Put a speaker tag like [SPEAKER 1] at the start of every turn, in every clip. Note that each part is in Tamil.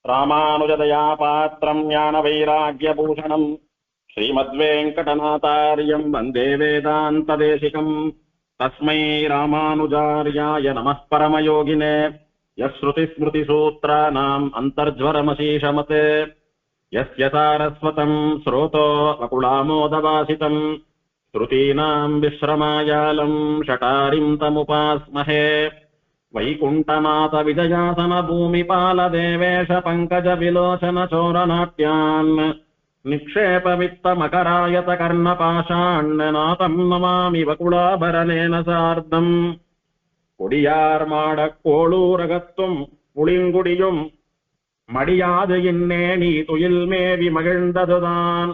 [SPEAKER 1] ராமானுஜதயா பாத்திரம் ஞான வைராக்கியபூஷணம் ஸ்ரீமத்வேங்கடநாதாரியம் வந்தே வேதாந்ததேசிகம். தஸ்மை ராமானுஜார்யாய நமः பரமயோகினே யஸ்ருதிஸ்மிருதிசூத்ராணாம் அந்தர்ஜ்வரமசீஷமத் யஸ்ய சாரஸ்வதம் ஸ்ரோதோ வகுளாமோதவாசிதம் ஸ்ருதீனாம் விஸ்ரமாயாலம் ஷடாரிம் தமுபாஸ்மஹே. வைகுண்டநாத விஜயாசன பூமிபால தேவேஷ பங்கஜ விலோச்சன சோரநாட்யான் நிக்ஷேப வித்த மகராயத கர்ணபாஷாண்ணநாதம் நமாமி வகுளாபரணேன சார்த்தம். கொடியார் மாடக் கோளூரகத்தும் புளிங்குடியும் மடியாது இன்னே நீ துயில் மேவி மகிழ்ந்ததுதான்.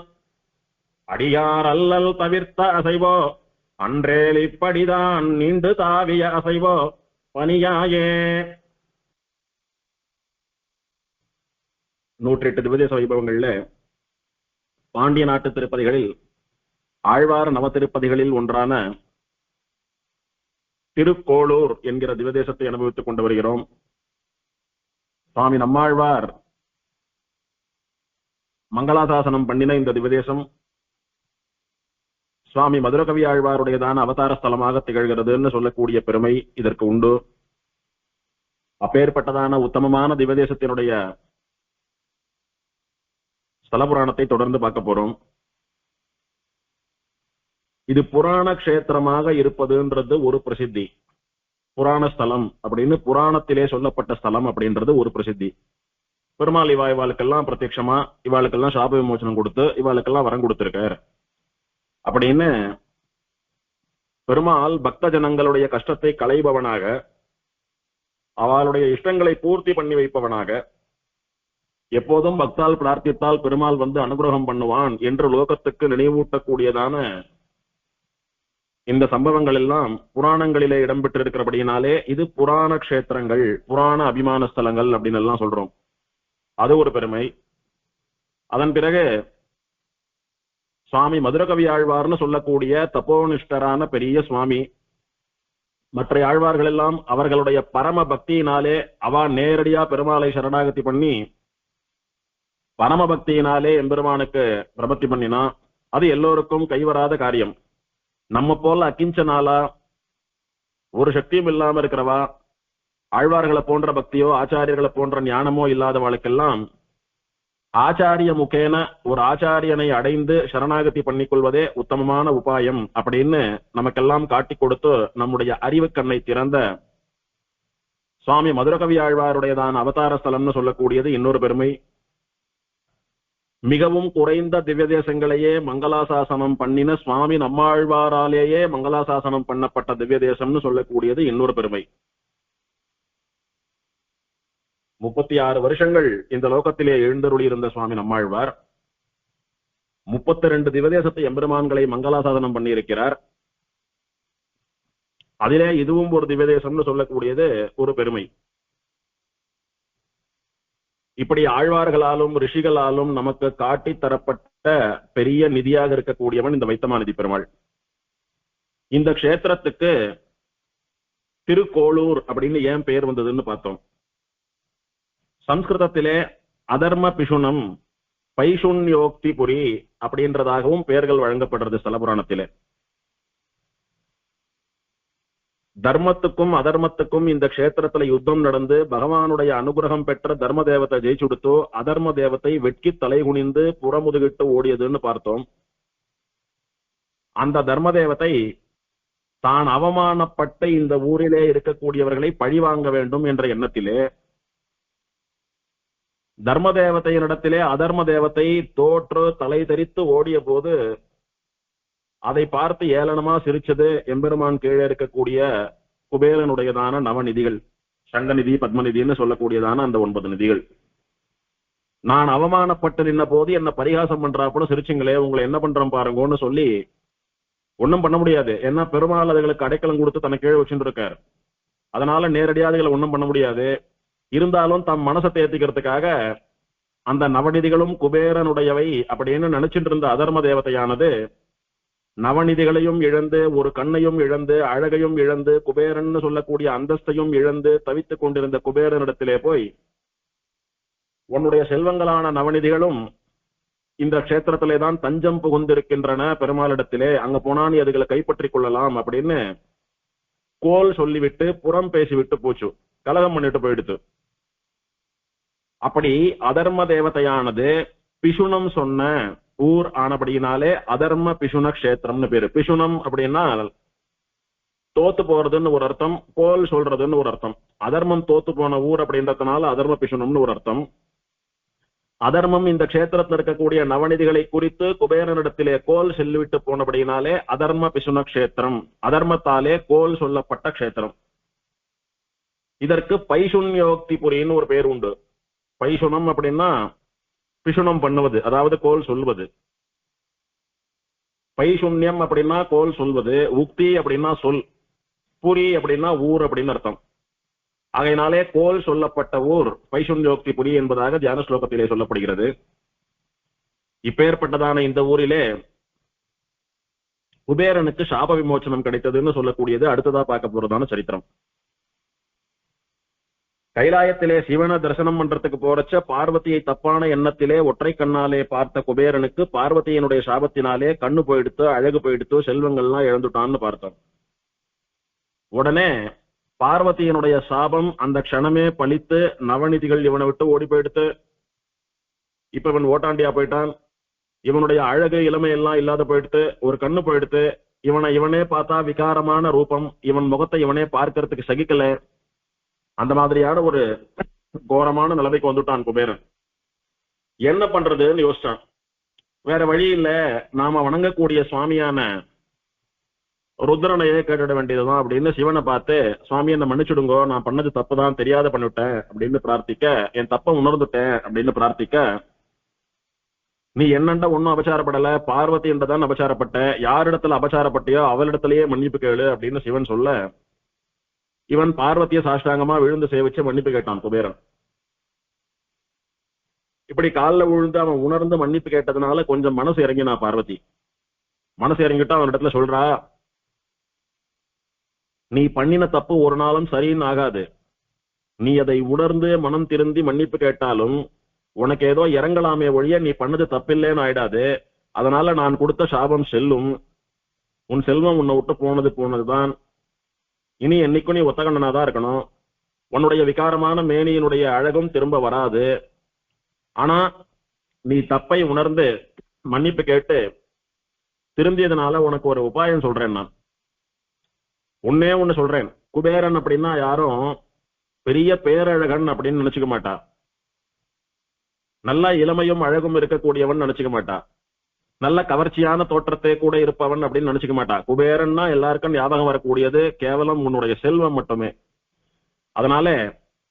[SPEAKER 1] அடியார் அல்லல் தவிர்த்த அசைவோ அன்றேல் இப்படிதான் நீண்டு தாவிய அசைவோ பனியாயே. 108 திவ்யதேச வைபவங்கள்ல பாண்டிய நாட்டு திருப்பதிகளில் ஆழ்வார் நவ திருப்பதிகளில் ஒன்றான திருக்கோளூர் என்கிற திவ்யதேசத்தை அனுபவித்துக் கொண்டு வருகிறோம். சுவாமி நம்மாழ்வார் மங்களாசாசனம் பண்ணின இந்த திவ்யதேசம் சுவாமி மதுரகவி ஆழ்வாருடையதான அவதார ஸ்தலமாக திகழ்கிறதுன்னு சொல்லக்கூடிய பெருமை இதற்கு உண்டு. அப்பேற்பட்டதான உத்தமமான திவ்யதேசத்தினுடைய ஸ்தல புராணத்தை தொடர்ந்து பார்க்க போறோம். இது புராண கஷேத்திரமாக இருப்பதுன்றது ஒரு பிரசித்தி. புராண ஸ்தலம் அப்படின்னு புராணத்திலே சொல்லப்பட்ட ஸ்தலம் அப்படின்றது ஒரு பிரசித்தி. பெருமாள் இவாளுக்கெல்லாம் பிரத்யட்சமா இவாளுக்கெல்லாம் சாப விமோசனம் கொடுத்து இவாளுக்கெல்லாம் வரம் கொடுத்திருக்கார் அப்படின்னு பெருமாள் பக்த ஜனங்களுடைய கஷ்டத்தை களைபவனாக அவளுடைய இஷ்டங்களை பூர்த்தி பண்ணி வைப்பவனாக எப்போதும் பக்தால் பிரார்த்தித்தால் பெருமாள் வந்து அனுகிரகம் பண்ணுவான் என்று லோகத்துக்கு நினைவூட்டக்கூடியதான இந்த சம்பவங்கள் எல்லாம் புராணங்களிலே இடம்பெற்றிருக்கிறபடியினாலே இது புராண கஷேத்திரங்கள், புராண அபிமான ஸ்தலங்கள் அப்படின்னு எல்லாம் சொல்றோம். அது ஒரு பெருமை. அதன் பிறகு சுவாமி மதுரகவி ஆழ்வார்னு சொல்லக்கூடிய தப்போனிஷ்டரான பெரிய சுவாமி, மற்ற ஆழ்வார்கள் எல்லாம் அவர்களுடைய பரம பக்தியினாலே அவ நேரடியா பெருமாளை சரணாகதி பண்ணி பரம பக்தியினாலே எம்பெருமானுக்கு பிரபத்தி பண்ணினா அது எல்லோருக்கும் கைவராத காரியம். நம்ம போல அக்கிஞ்சனாலா ஒரு சக்தியும் இல்லாம இருக்கிறவா, ஆழ்வார்களை போன்ற பக்தியோ ஆச்சாரியர்களை போன்ற ஞானமோ இல்லாதவாளுக்கெல்லாம் ஆச்சாரிய முகேன ஒரு ஆச்சாரியனை அடைந்து சரணாகதி பண்ணிக்கொள்வதே உத்தமமான உபாயம் அப்படின்னு நமக்கெல்லாம் காட்டி கொடுத்து நம்முடைய அறிவு கண்ணை திறந்த சுவாமி மதுரகவி ஆழ்வாருடையதான அவதார ஸ்தலம்னு சொல்லக்கூடியது இன்னொரு பெருமை. மிகவும் குறைந்த திவ்ய தேசங்களையே மங்களாசாசனம் பண்ணின சுவாமி நம்மாழ்வாராலேயே மங்களாசாசனம் பண்ணப்பட்ட திவ்ய தேசம்னு சொல்லக்கூடியது இன்னொரு பெருமை. 36 வருஷங்கள் இந்த லோகத்திலே எழுந்தருளி இருந்த சுவாமி நம்மாழ்வார் 32 திவதேசத்தை எம்பெருமான்களை மங்களாசாசனம் பண்ணியிருக்கிறார். அதிலே இதுவும் ஒரு திவ்யதேசம்னு சொல்லக்கூடியது ஒரு பெருமை. இப்படி ஆழ்வார்களாலும் ரிஷிகளாலும் நமக்கு காட்டி தரப்பட்ட பெரிய நிதியாக இருக்கக்கூடியவன் இந்த வைத்தமாநிதி பெருமாள். இந்த க்ஷேத்திரத்துக்கு திருக்கோளூர் அப்படின்னு ஏன் பெயர் வந்ததுன்னு பார்த்தோம். சம்ஸ்கிருதத்திலே அதர்ம பிஷுனம் பைஷுன்யோக்தி புரி அப்படின்றதாகவும் பெயர்கள் வழங்கப்படுறது ஸ்தலபுராணத்திலே. தர்மத்துக்கும் அதர்மத்துக்கும் இந்த க்ஷேத்திரத்துல யுத்தம் நடந்து பகவானுடைய அனுகிரகம் பெற்ற தர்ம தேவத்தை ஜெயிச்சுடுத்தோ அதர்ம தேவத்தை வெட்கி தலைகுனிந்து புறமுதுகிட்டு ஓடியதுன்னு பார்த்தோம். அந்த தர்ம தேவத்தை தான் அவமானப்பட்ட இந்த ஊரிலே இருக்கக்கூடியவர்களை பழிவாங்க வேண்டும் என்ற எண்ணத்திலே தர்ம தேவதையினிடத்திலே அதர்ம தேவத்தை தோற்று தலை தரித்து ஓடிய போது அதை பார்த்து ஏளனமா சிரிச்சது எம்பெருமான் கீழே இருக்கக்கூடிய குபேரனுடையதான நவநிதிகள், சங்கநிதி பத்மநிதினு சொல்லக்கூடியதான அந்த 9 நிதிகள். நான் அவமானப்பட்டு நின்ன போது என்ன பரிகாசம் பண்றாப்புல சிரிச்சுங்களே, உங்களை என்ன பண்றோம் பாருங்கன்னு சொல்லி ஒன்னும் பண்ண முடியாது. ஏன்னா பெருமாள் அதுகளுக்கு அடைக்கலம் கொடுத்து தன்னை கீழே வச்சுட்டு இருக்காரு. அதனால நேரடியாக அதுகளை ஒன்னும் பண்ண முடியாது. இருந்தாலும் தம் மனசை தேர்த்திக்கிறதுக்காக அந்த நவநிதிகளும் குபேரனுடையவை அப்படின்னு நினைச்சிட்டு இருந்த அதர்ம தேவதையானது நவநிதிகளையும் இழந்து ஒரு கண்ணையும் இழந்து அழகையும் இழந்து குபேரன் சொல்லக்கூடிய அந்தஸ்தையும் இழந்து தவித்துக் கொண்டிருந்த குபேரனிடத்திலே போய் உன்னுடைய செல்வங்களான நவநிதிகளும் இந்த க்ஷேத்திரத்திலே தான் தஞ்சம் புகுந்திருக்கின்றன பெருமாளிடத்திலே, அங்க போனா நீ அதுகளை கைப்பற்றிக் கொள்ளலாம் அப்படின்னு கோல் சொல்லிவிட்டு புறம் பேசிவிட்டு போச்சு, கலகம் பண்ணிட்டு போயிடுச்சு. அப்படி அதர்ம தேவதையானது பிசுனம் சொன்ன ஊர் ஆனபடியினாலே அதர்ம பிசுன கஷேத்திரம்னு பேரு. பிசுனம் அப்படின்னா தோத்து போறதுன்னு ஒரு அர்த்தம், கோல் சொல்றதுன்னு ஒரு அர்த்தம். அதர்மம் தோத்து போன ஊர் அப்படின்றதுனால அதர்ம பிசுனம்னு ஒரு அர்த்தம். அதர்மம் இந்த கஷேத்திரத்தில் இருக்கக்கூடிய நவநிதிகளை குறித்து குபேரனிடத்திலே கோல் செல்லிவிட்டு போனபடியினாலே அதர்ம பிசுன கஷேத்திரம், அதர்மத்தாலே கோல் சொல்லப்பட்ட கஷேத்திரம். இதற்கு பைசுன்யோக்தி புரின்னு ஒரு பேர் உண்டு. பைசுனம் அப்படின்னா பிசுனம் பண்ணுவது, அதாவது கோல் சொல்வது. பைசுன்யம் அப்படின்னா கோல் சொல்வது, உக்தி அப்படின்னா சொல், புரி அப்படின்னா ஊர் அப்படின்னு அர்த்தம். ஆகையினாலே கோல் சொல்லப்பட்ட ஊர் பைசுன்யோக்தி புரி என்பதாக தியான ஸ்லோகத்திலே சொல்லப்படுகிறது. இப்பேற்பட்டதான இந்த ஊரிலே குபேரனுக்கு சாப விமோச்சனம் கிடைத்ததுன்னு சொல்லக்கூடியது அடுத்ததா பார்க்க போறதான சரித்திரம். கைலாயத்திலே சிவனை தரிசனம் பண்றதுக்கு போறச்ச பார்வதியை தப்பான எண்ணத்திலே ஒற்றை கண்ணாலே பார்த்த குபேரனுக்கு பார்வதியினுடைய சாபத்தினாலே கண்ணு போயிடுத்து, அழகு போயிடுத்து, செல்வங்கள்லாம் இழந்துட்டான்னு பார்த்தோம். உடனே பார்வதியினுடைய சாபம் அந்த க்ஷணமே பழித்து நவநிதிகள் இவனை விட்டு ஓடி போயிடுத்து. இப்ப இவன் ஓட்டாண்டியா போயிட்டான், இவனுடைய அழகு இளமை எல்லாம் இல்லாத போயிடுத்து, ஒரு கண்ணு போயிடுத்து. இவனே பார்த்தா விகாரமான ரூபம், இவன் முகத்தை இவனே பார்க்கறதுக்கு சகிக்கல. அந்த மாதிரியான ஒரு கோரமான நிலைமைக்கு வந்துட்டான் குபேரன். என்ன பண்றதுன்னு யோசிச்சான். வேற வழி இல்ல, நாம வணங்கக்கூடிய சுவாமியான ருத்ரனையே கேட்டுட வேண்டியதுதான் அப்படின்னு சிவனை பார்த்து, சுவாமி என்ன மன்னிச்சுடுங்கோ, நான் பண்ணது தப்புதான், தெரியாத பண்ணிவிட்டேன் அப்படின்னு பிரார்த்திக்க, என் தப்ப உணர்ந்துட்டேன் அப்படின்னு பிரார்த்திக்க, நீ என்னண்ட ஒன்னும் அபச்சாரப்படல, பார்வதி என்றதான் அபச்சாரப்பட்ட, யாரிடத்துல அபச்சாரப்பட்டியோ அவளிடத்திலேயே மன்னிப்பு கேளு அப்படின்னு சிவன் சொல்ல, இவன் பார்வதிய சாஷ்டாங்கமா விழுந்து சேவிச்சு மன்னிப்பு கேட்டான் குபேரன். இப்படி காலில் விழுந்து அவன் உணர்ந்து மன்னிப்பு கேட்டதுனால கொஞ்சம் மனசு இறங்கினா பார்வதி. மனசு இறங்கிட்டா அவன் இடத்துல சொல்றா, நீ பண்ணின தப்பு ஒரு நாளும் சரின்னு ஆகாது. நீ அதை உணர்ந்து மனம் திருந்தி மன்னிப்பு கேட்டாலும் உனக்கு ஏதோ இறங்கலாமே ஒழிய நீ பண்ணது தப்பில்லைன்னு ஆயிடாது. அதனால நான் கொடுத்த சாபம் செல்லும். உன் செல்வம் உன்னை விட்டு போனதுதான். இனி என்னைக்கும் நீ ஒத்தகண்ணனாதான் இருக்கணும். உன்னுடைய விகாரமான மேனியினுடைய அழகும் திரும்ப வராது. ஆனா நீ தப்பை உணர்ந்து மன்னிப்பு கேட்டு திரும்பியதுனால உனக்கு ஒரு உபாயம் சொல்றேன். நான் ஒன்னே ஒண்ணு சொல்றேன். குபேரன் அப்படின்னா யாரும் பெரிய பேரழகன் அப்படின்னு நினைச்சுக்க மாட்டா. நல்ல இளமையும் அழகும் இருக்கக்கூடியவன் நினைச்சுக்க மாட்டா. நல்ல கவர்ச்சியான தோற்றத்தை கூட இருப்பவன் அப்படின்னு நினைச்சுக்க மாட்டா. குபேரன்னா எல்லாருக்கும் ஞாபகம் வரக்கூடியது கேவலம் உன்னுடைய செல்வம் மட்டுமே. அதனால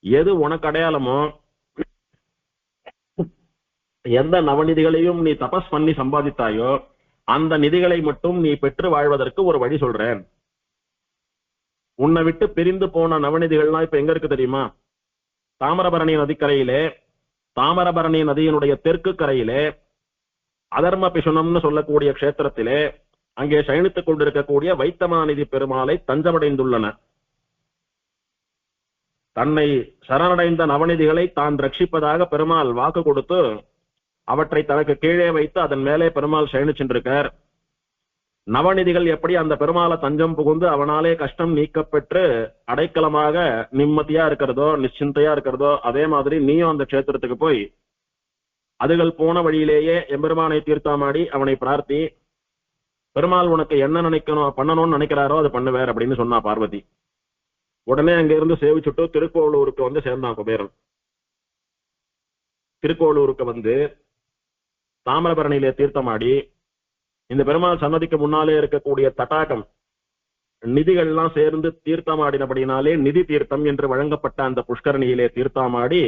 [SPEAKER 1] எது உனக்கு அடையாளமோ, எந்த நவநிதிகளையும் நீ தபஸ் பண்ணி சம்பாதித்தாயோ அந்த நிதிகளை மட்டும் நீ பெற்று வாழ்வதற்கு ஒரு வழி சொல்றேன். உன்னை விட்டு பிரிந்து போன நவநிதிகள்லாம் இப்ப எங்க இருக்கு தெரியுமா? தாமிரபரணி நதிக்கரையிலே, தாமிரபரணி நதியினுடைய தெற்கு கரையிலே அதர்ம பிசுனம்னு சொல்லக்கூடிய கஷேத்திரத்திலே அங்கே சயனித்துக் கொண்டிருக்கக்கூடிய வைத்தமாநிதி பெருமாளை தஞ்சமடைந்துள்ளன. தன்னை சரணடைந்த நவநிதிகளை தான் ரட்சிப்பதாக பெருமாள் வாக்கு கொடுத்து அவற்றை தனக்கு கீழே வைத்து அதன் மேலே பெருமாள் சயனிச்சென்றிருக்கார். நவநிதிகள் எப்படி அந்த பெருமாளை தஞ்சம் புகுந்து அவனாலே கஷ்டம் நீக்கப்பெற்று அடைக்கலமாக நிம்மதியா இருக்கிறதோ, நிச்சிந்தையா இருக்கிறதோ, அதே மாதிரி நீயும் அந்த கஷேத்திரத்துக்கு போய் அதுகள் போன வழியிலேயே எம்பெருமானை தீர்த்தாமாடி அவனை பிரார்த்தி, பெருமாள் உனக்கு என்ன நினைக்கணும் பண்ணணும்னு நினைக்கிறாரோ அது பண்ணுவார் அப்படின்னு சொன்னா பார்வதி. உடனே அங்க இருந்து சேவிச்சுட்டு திருக்கோளூருக்கு வந்து சேர்ந்தான் குபேரன். திருக்கோளூருக்கு வந்து தாமிரபரணியிலே தீர்த்தமாடி இந்த பெருமாள் சன்னதிக்கு முன்னாலே இருக்கக்கூடிய தடாகம் நிதிகள்லாம் சேர்ந்து தீர்த்தமாடினபடினாலே நிதி தீர்த்தம் என்று வழங்கப்பட்ட அந்த புஷ்கரணியிலே தீர்த்தமாடி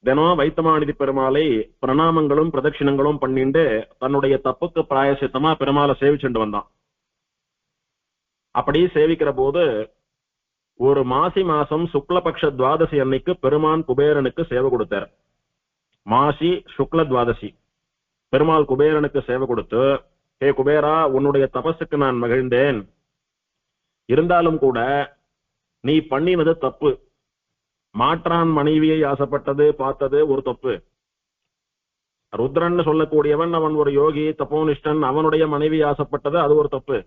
[SPEAKER 1] தினம் வைத்தமாநிதி பெருமாளை பிரணாமங்களும் பிரதட்சிணங்களும் பண்ணிட்டு தன்னுடைய தப்புக்கு பிராயசித்தமா பெருமாளை சேவிச்சுட்டு வந்தான். அப்படி சேவிக்கிற போது ஒரு மாசி மாசம் சுக்லபக்ஷ துவாதசி அன்னைக்கு பெருமான் குபேரனுக்கு சேவை கொடுத்தார். மாசி சுக்ல துவாதசி பெருமாள் குபேரனுக்கு சேவை கொடுத்து, ஹே குபேரா, உன்னுடைய தபசுக்கு நான் மகிழ்ந்தேன். இருந்தாலும் கூட நீ பண்ணினது தப்பு. மாற்றான் மனைவியை ஆசைப்பட்டது பார்த்தது ஒரு தப்பு. ருத்ரன் சொல்லக்கூடியவன் அவன் ஒரு யோகி தப்போனிஷ்டன், அவனுடைய மனைவி ஆசைப்பட்டது அது ஒரு தப்பு.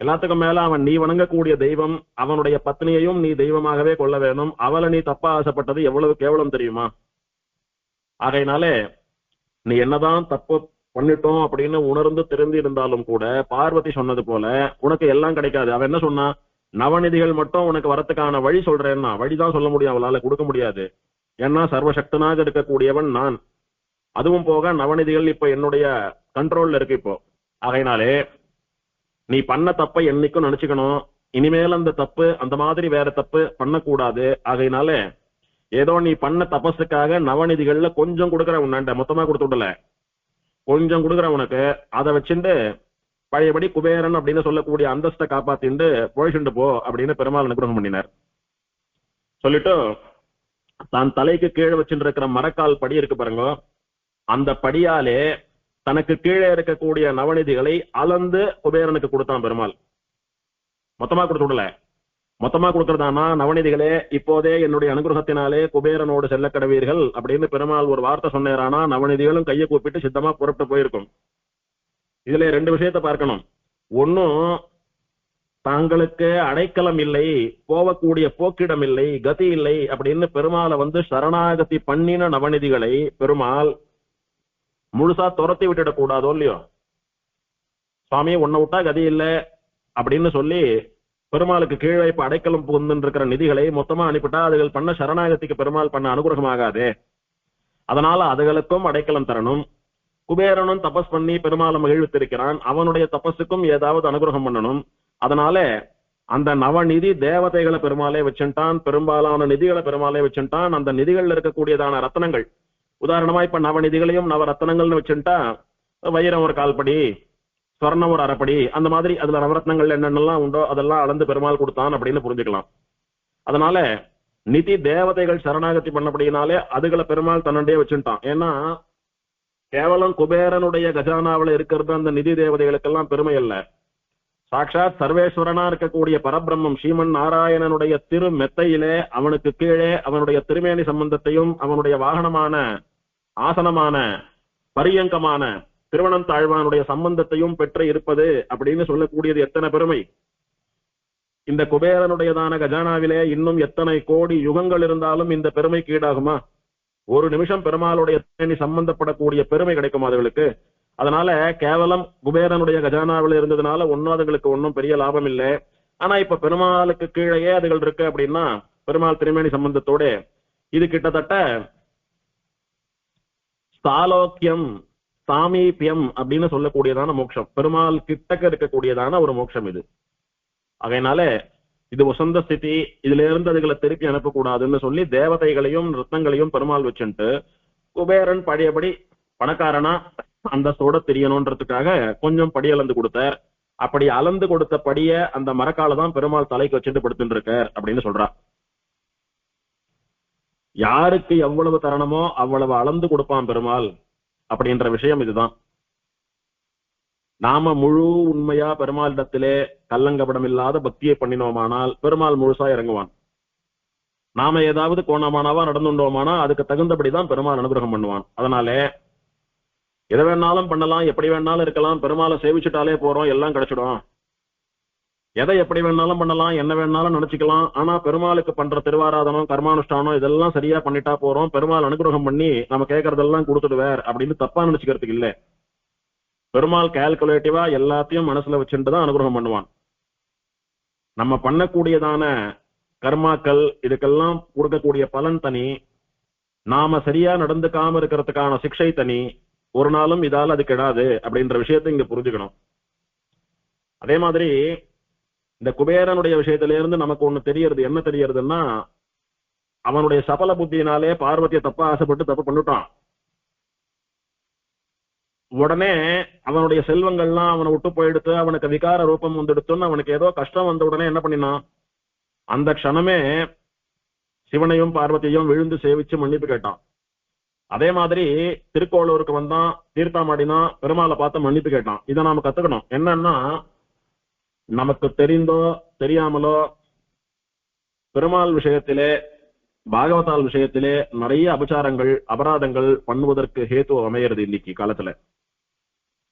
[SPEAKER 1] எல்லாத்துக்கும் மேல அவன் நீ வணங்கக்கூடிய தெய்வம், அவனுடைய பத்னியையும் நீ தெய்வமாகவே கொள்ள வேணும். அவளை நீ தப்பா ஆசைப்பட்டது எவ்வளவு கேவலம் தெரியுமா? ஆகையினாலே நீ என்னதான் தப்பு பண்ணிட்டோம் அப்படின்னு உணர்ந்து திருந்தி இருந்தாலும் கூட பார்வதி சொன்னது போல உனக்கு எல்லாம் கிடைக்காது. அவன் என்ன சொன்னா, நவநிதிகள் மட்டும் உனக்கு வரத்துக்கான வழி சொல்றேன்னா, வழிதான் சொல்ல முடியும், அவளால கொடுக்க முடியாது. ஏன்னா சர்வசக்தனாக இருக்கக்கூடியவன் நான். அதுவும் போக நவநிதிகள் இப்ப என்னுடைய கண்ட்ரோல்ல இருக்கு இப்போ. ஆகையினாலே நீ பண்ண தப்பை என்னைக்கும் நினைச்சுக்கணும். இனிமேல் அந்த தப்பு அந்த மாதிரி வேற தப்பு பண்ணக்கூடாது. ஆகையினால ஏதோ நீ பண்ண தபஸுக்காக நவநிதிகள்ல கொஞ்சம் கொடுக்குற, உன்னாண்ட மொத்தமா கொடுத்து விடல, கொஞ்சம் கொடுக்குற உனக்கு. அதை வச்சுட்டு பழையபடி குபேரன் அப்படின்னு சொல்லக்கூடிய அந்தஸ்தை காப்பாத்திண்டு பொழிச்சுண்டு போ அப்படின்னு பெருமாள் அனுகிரகம் பண்ணினார். சொல்லிட்டு தான் தலைக்கு கீழே வச்சுட்டு இருக்கிற மரக்கால் படி இருக்கு பாருங்க, அந்த படியாலே தனக்கு கீழே இருக்கக்கூடிய நவநிதிகளை அளந்து குபேரனுக்கு கொடுத்தான் பெருமாள். மொத்தமா கொடுத்து விடல. மொத்தமா கொடுக்கறதானா, நவநிதிகளே இப்போதே என்னுடைய அனுகிரகத்தினாலே குபேரனோடு செல்ல கடவீர்கள் அப்படின்னு பெருமாள் ஒரு வார்த்தை சொன்னாரானா நவநிதிகளும் கையை கூப்பிட்டு சித்தமா புறப்பட்டு போயிருக்கும். இதுல ரெண்டு விஷயத்தை பார்க்கணும். ஒன்னும் தாங்களுக்கு அடைக்கலம் இல்லை, போகக்கூடிய போக்கிடம் இல்லை, கதி இல்லை அப்படின்னு பெருமாளை சரணாகதி பண்ணின நவநிதிகளை பெருமாள் முழுசா துரத்தி விட்டுடக் கூடாதோ இல்லையோ. சுவாமி உன்னை விட்டா கதி இல்லை அப்படின்னு சொல்லி பெருமாளுக்கு கீழே இப்ப அடைக்கலம் புகுந்து இருக்கிற நிதிகளை மொத்தமா அனுப்பிட்டா அதுகள் பண்ண சரணாகதிக்கு பெருமாள் பண்ண அனுகிரகமாகாதே. அதனால அதுகளுக்கும் அடைக்கலம் தரணும். குபேரனும் தபஸ் பண்ணி பெருமாளை மகிழ்வித்திருக்கிறான், அவனுடைய தபஸுக்கும் ஏதாவது அனுகிரகம் பண்ணணும். அதனால அந்த நவநிதி தேவதைகளை பெருமாளே வச்சுட்டான், பெரும்பாலான நிதிகளை பெருமாளே வச்சுட்டான். அந்த நிதிகள்ல இருக்கக்கூடியதான ரத்னங்கள், உதாரணமா இப்ப நவநிதிகளையும் நவரத்னங்கள்னு வச்சுட்டா வைரம் ஒரு கால்படி, ஸ்வர்ணம் ஒரு அரைப்படி, அந்த மாதிரி அதுல நவரத்னங்கள் என்னென்னலாம் உண்டோ அதெல்லாம் அளந்து பெருமாள் கொடுத்தான் அப்படின்னு புரிஞ்சுக்கலாம். அதனால நிதி தேவதைகள் சரணாகதி பண்ணபடினாலே அதுகளை பெருமாள் தன்னண்டே வச்சுட்டான். ஏன்னா கேவலம் குபேரனுடைய கஜானாவில் இருக்கிறது அந்த நிதி தேவதைகளுக்கெல்லாம் பெருமை அல்ல. சாட்சாத் சர்வேஸ்வரனா இருக்கக்கூடிய பரபிரம்மம் ஸ்ரீமன் நாராயணனுடைய திரு மெத்தையிலே அவனுக்கு கீழே அவனுடைய திருமேனி சம்பந்தத்தையும் அவனுடைய வாகனமான ஆசனமான பரியங்கமான திருவனந்தாழ்வானுடைய சம்பந்தத்தையும் பெற்று இருப்பது அப்படின்னு சொல்லக்கூடியது எத்தனை பெருமை. இந்த குபேரனுடையதான கஜானாவிலே இன்னும் எத்தனை கோடி யுகங்கள் இருந்தாலும் இந்த பெருமைக்கு ஈடாகுமா? ஒரு நிமிஷம் பெருமாளுடைய சம்பந்தப்படக்கூடிய பெருமை கிடைக்கும் அதுகளுக்கு. அதனால கேவலம் குபேரனுடைய கஜானாவில் இருந்ததுனால ஒன்னும் அதுகளுக்கு ஒன்னும் பெரிய லாபம் இல்லை. ஆனா இப்ப பெருமாளுக்கு கீழேயே அதுகள் இருக்கு அப்படின்னா பெருமாள் திருமேனி சம்பந்தத்தோட இது கிட்டத்தட்ட ஸ்தாலோக்கியம் சாமீபியம் அப்படின்னு சொல்லக்கூடியதான மோட்சம், பெருமாள் கிட்டக்க இருக்கக்கூடியதான ஒரு மோட்சம் இது. அதனால இது வசந்த ஸ்திதி, இதுல இருந்து அதுகளை திருப்பி அனுப்பக்கூடாதுன்னு சொல்லி தேவதைகளையும் ரத்னங்களையும் பெருமாள் வச்சுட்டு குபேரன் பழையபடி பணக்காரனா அந்தஸ்தோட தெரியணும்ன்றதுக்காக கொஞ்சம் படி அளந்து கொடுத்தார். அப்படி அளந்து கொடுத்த படிய அந்த மரக்கால தான் பெருமாள் தலைக்கு வச்சுட்டு படுத்துட்டு இருக்கார் அப்படின்னு சொல்றா. யாருக்கு எவ்வளவு தரணுமோ அவ்வளவு அளந்து கொடுப்பான் பெருமாள் அப்படின்ற விஷயம் இதுதான். நாம முழு உண்மையா பெருமாளிடத்திலே கல்லங்கபடம் இல்லாத பக்தியை பண்ணினோமானால் பெருமாள் முழுசா இறங்குவான். நாம ஏதாவது கோணமானவா நடந்துட்டோமானா அதுக்கு தகுந்தபடிதான் பெருமாள் அனுகிரகம் பண்ணுவான். அதனால எதை வேணாலும் பண்ணலாம், எப்படி வேணாலும் இருக்கலாம், பெருமாளை சேவிச்சுட்டாலே போறோம் எல்லாம் கிடைச்சிடும். எதை எப்படி வேணாலும் பண்ணலாம், என்ன வேணாலும் நினைச்சுக்கலாம். ஆனா பெருமாளுக்கு பண்ற திருவாராதனம் கர்மானுஷ்டானம் இதெல்லாம் சரியா பண்ணிட்டா போறோம், பெருமாள் அனுகிரகம் பண்ணி நம்ம கேட்கறதெல்லாம் கொடுத்துடுவார் அப்படின்னு தப்பா நினைச்சுக்கிறதுக்கு இல்ல. பெருமாள் கால்குலேட்டிவா எல்லாத்தையும் மனசுல வச்சுட்டு தான் அனுகிரகம் பண்ணுவான். நம்ம பண்ணக்கூடியதான கர்மாக்கள் இதுக்கெல்லாம் கொடுக்கக்கூடிய பலன் தனி, நாம சரியா நடந்துக்காம இருக்கிறதுக்கான சிக்ஷை தனி. ஒரு நாளும் இதால அது கெடாது அப்படின்ற விஷயத்தை இங்க புரிஞ்சுக்கணும். அதே மாதிரி இந்த குபேரனுடைய விஷயத்தில இருந்து நமக்கு ஒண்ணு தெரியறது, என்ன தெரியறதுன்னா அவனுடைய சபல புத்தியினாலே பார்வதியை தப்பா ஆசைப்பட்டு தப்பு பண்ணிட்டான். உடனே அவனுடைய செல்வங்கள்லாம் அவனை விட்டு போயிடுத்து, அவனுக்கு விகார ரூபம் வந்துடுத்துன்னு அவனுக்கு ஏதோ கஷ்டம் வந்த உடனே என்ன பண்ணினான், அந்த க்ஷணமே சிவனையும் பார்வதியையும் விழுந்து சேவிச்சு மன்னிப்பு கேட்டான். அதே மாதிரி திருக்கோளூருக்கு வந்தான், தீர்த்தாமாடினா, பெருமாளை பார்த்து மன்னிப்பு கேட்டான். இதை நாம கத்துக்கணும். என்னன்னா நமக்கு தெரிந்தோ தெரியாமலோ பெருமாள் விஷயத்திலே பாகவதால் விஷயத்திலே நிறைய அபச்சாரங்கள் அபராதங்கள் பண்ணுவதற்கு ஹேத்து அமையிறது இன்னைக்கு காலத்துல.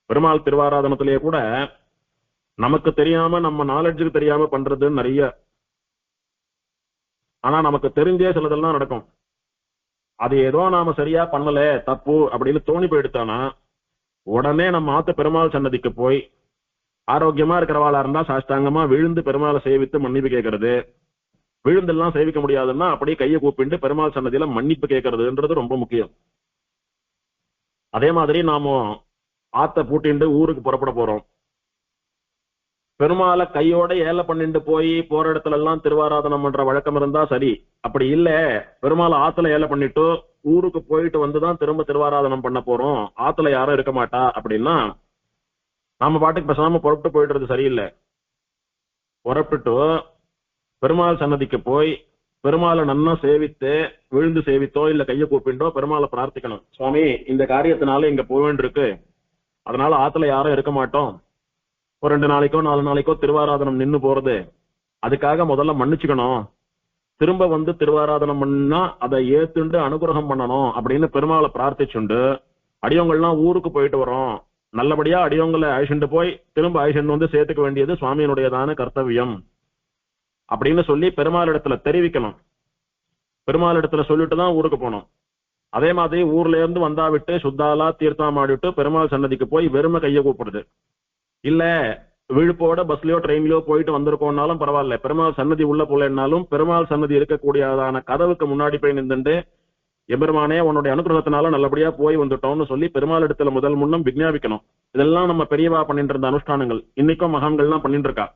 [SPEAKER 1] பெருமாள் திருவாராதனத்திலேயே கூட நமக்கு தெரியாம நம்ம நாலேஜுக்கு தெரியாம பண்றது நிறைய. ஆனா நமக்கு தெரிஞ்சே சிலதெல்லாம் நடக்கும். அது ஏதோ நாம சரியா பண்ணல தப்பு அப்படின்னு தோணி போயிடுத்தானா உடனே நம்ம ஆத்த பெருமாள் சன்னதிக்கு போய் ஆரோக்கியமா இருக்கிறவாளா இருந்தா சாஷ்டாங்கமா விழுந்து பெருமாளை சேவித்து மன்னிப்பு கேட்கறது. விழுந்தெல்லாம் சேவிக்க முடியாதுன்னா அப்படியே கையை கூப்பிட்டு பெருமாள் சன்னதியில மன்னிப்பு கேட்கறதுன்றது ரொம்ப முக்கியம். அதே மாதிரி நாம ஆத்த பூட்டிண்டு ஊருக்கு புறப்பட போறோம். பெருமாளை கையோட ஏல பண்ணிட்டு போய் போற இடத்துல எல்லாம் திருவாராதனம் பண்ற வழக்கம் இருந்தா சரி. அப்படி இல்ல பெருமாளை ஆத்துல ஏல பண்ணிட்டு ஊருக்கு போயிட்டு வந்துதான் திரும்ப திருவாராதனம் பண்ண போறோம், ஆத்துல யாரும் இருக்க மாட்டா அப்படின்னா நாம பாட்டுக்கு பேசாம புறப்பட்டு போயிடுறது சரியில்லை. புறப்பட்டு பெருமாள் சன்னதிக்கு போய் பெருமாளை நன்னா சேவித்து விழுந்து சேவித்தோ இல்ல கையை கூப்பிண்டோ பெருமாளை பிரார்த்திக்கணும். சுவாமி, இந்த காரியத்தினால இங்க போக வேண்டியிருக்கு, அதனால ஆத்துல யாரும் இருக்க மாட்டோம், ஒரு 2 நாளைக்கோ 4 நாளைக்கோ திருவாராதனம் நின்னு போறது, அதுக்காக முதல்ல மன்னிச்சுக்கணும், திரும்ப வந்து திருவாராதனம் பண்ணா அதை ஏத்துண்டு அனுகிரகம் பண்ணணும் அப்படின்னு பெருமாளை பிரார்த்திச்சுண்டு அடியவங்கள்லாம் ஊருக்கு போயிட்டு வரோம், நல்லபடியா அடியவங்களை அழிச்சுட்டு போய் திரும்ப அழிச்சுட்டு வந்து சேர்த்துக்க வேண்டியது சுவாமியினுடையதான கர்த்தவியம் அப்படின்னு சொல்லி பெருமாள் இடத்துல தெரிவிக்கணும். பெருமாள் இடத்துல சொல்லிட்டு தான் ஊருக்கு போனோம். அதே மாதிரி ஊர்ல இருந்து வந்தா விட்டு சுத்தாலா தீர்த்தம் ஆடிட்டு பெருமாள் சன்னதிக்கு போய் வெறுமை கையை கூப்பிடுறது இல்ல. விழுப்போட பஸ்லயோ ட்ரெயின்லயோ போயிட்டு வந்திருக்கோம்னாலும் பரவாயில்ல, பெருமாள் சன்னதி உள்ள போலன்னாலும் பெருமாள் சன்னதி இருக்கக்கூடியதான கதவுக்கு முன்னாடி போய் நின்றுட்டு எபெருமானே உன்னுடைய அனுகிரகத்தினால நல்லபடியா போய் வந்துட்டோம்னு சொல்லி பெருமாள் இடத்துல முதல் முன்னம் விஞ்ஞாபிக்கணும். இதெல்லாம் நம்ம பெரியவா பண்ணிட்டு இருந்த அனுஷ்டானங்கள், இன்னைக்கும் மகான்கள்லாம் பண்ணிட்டு இருக்கா.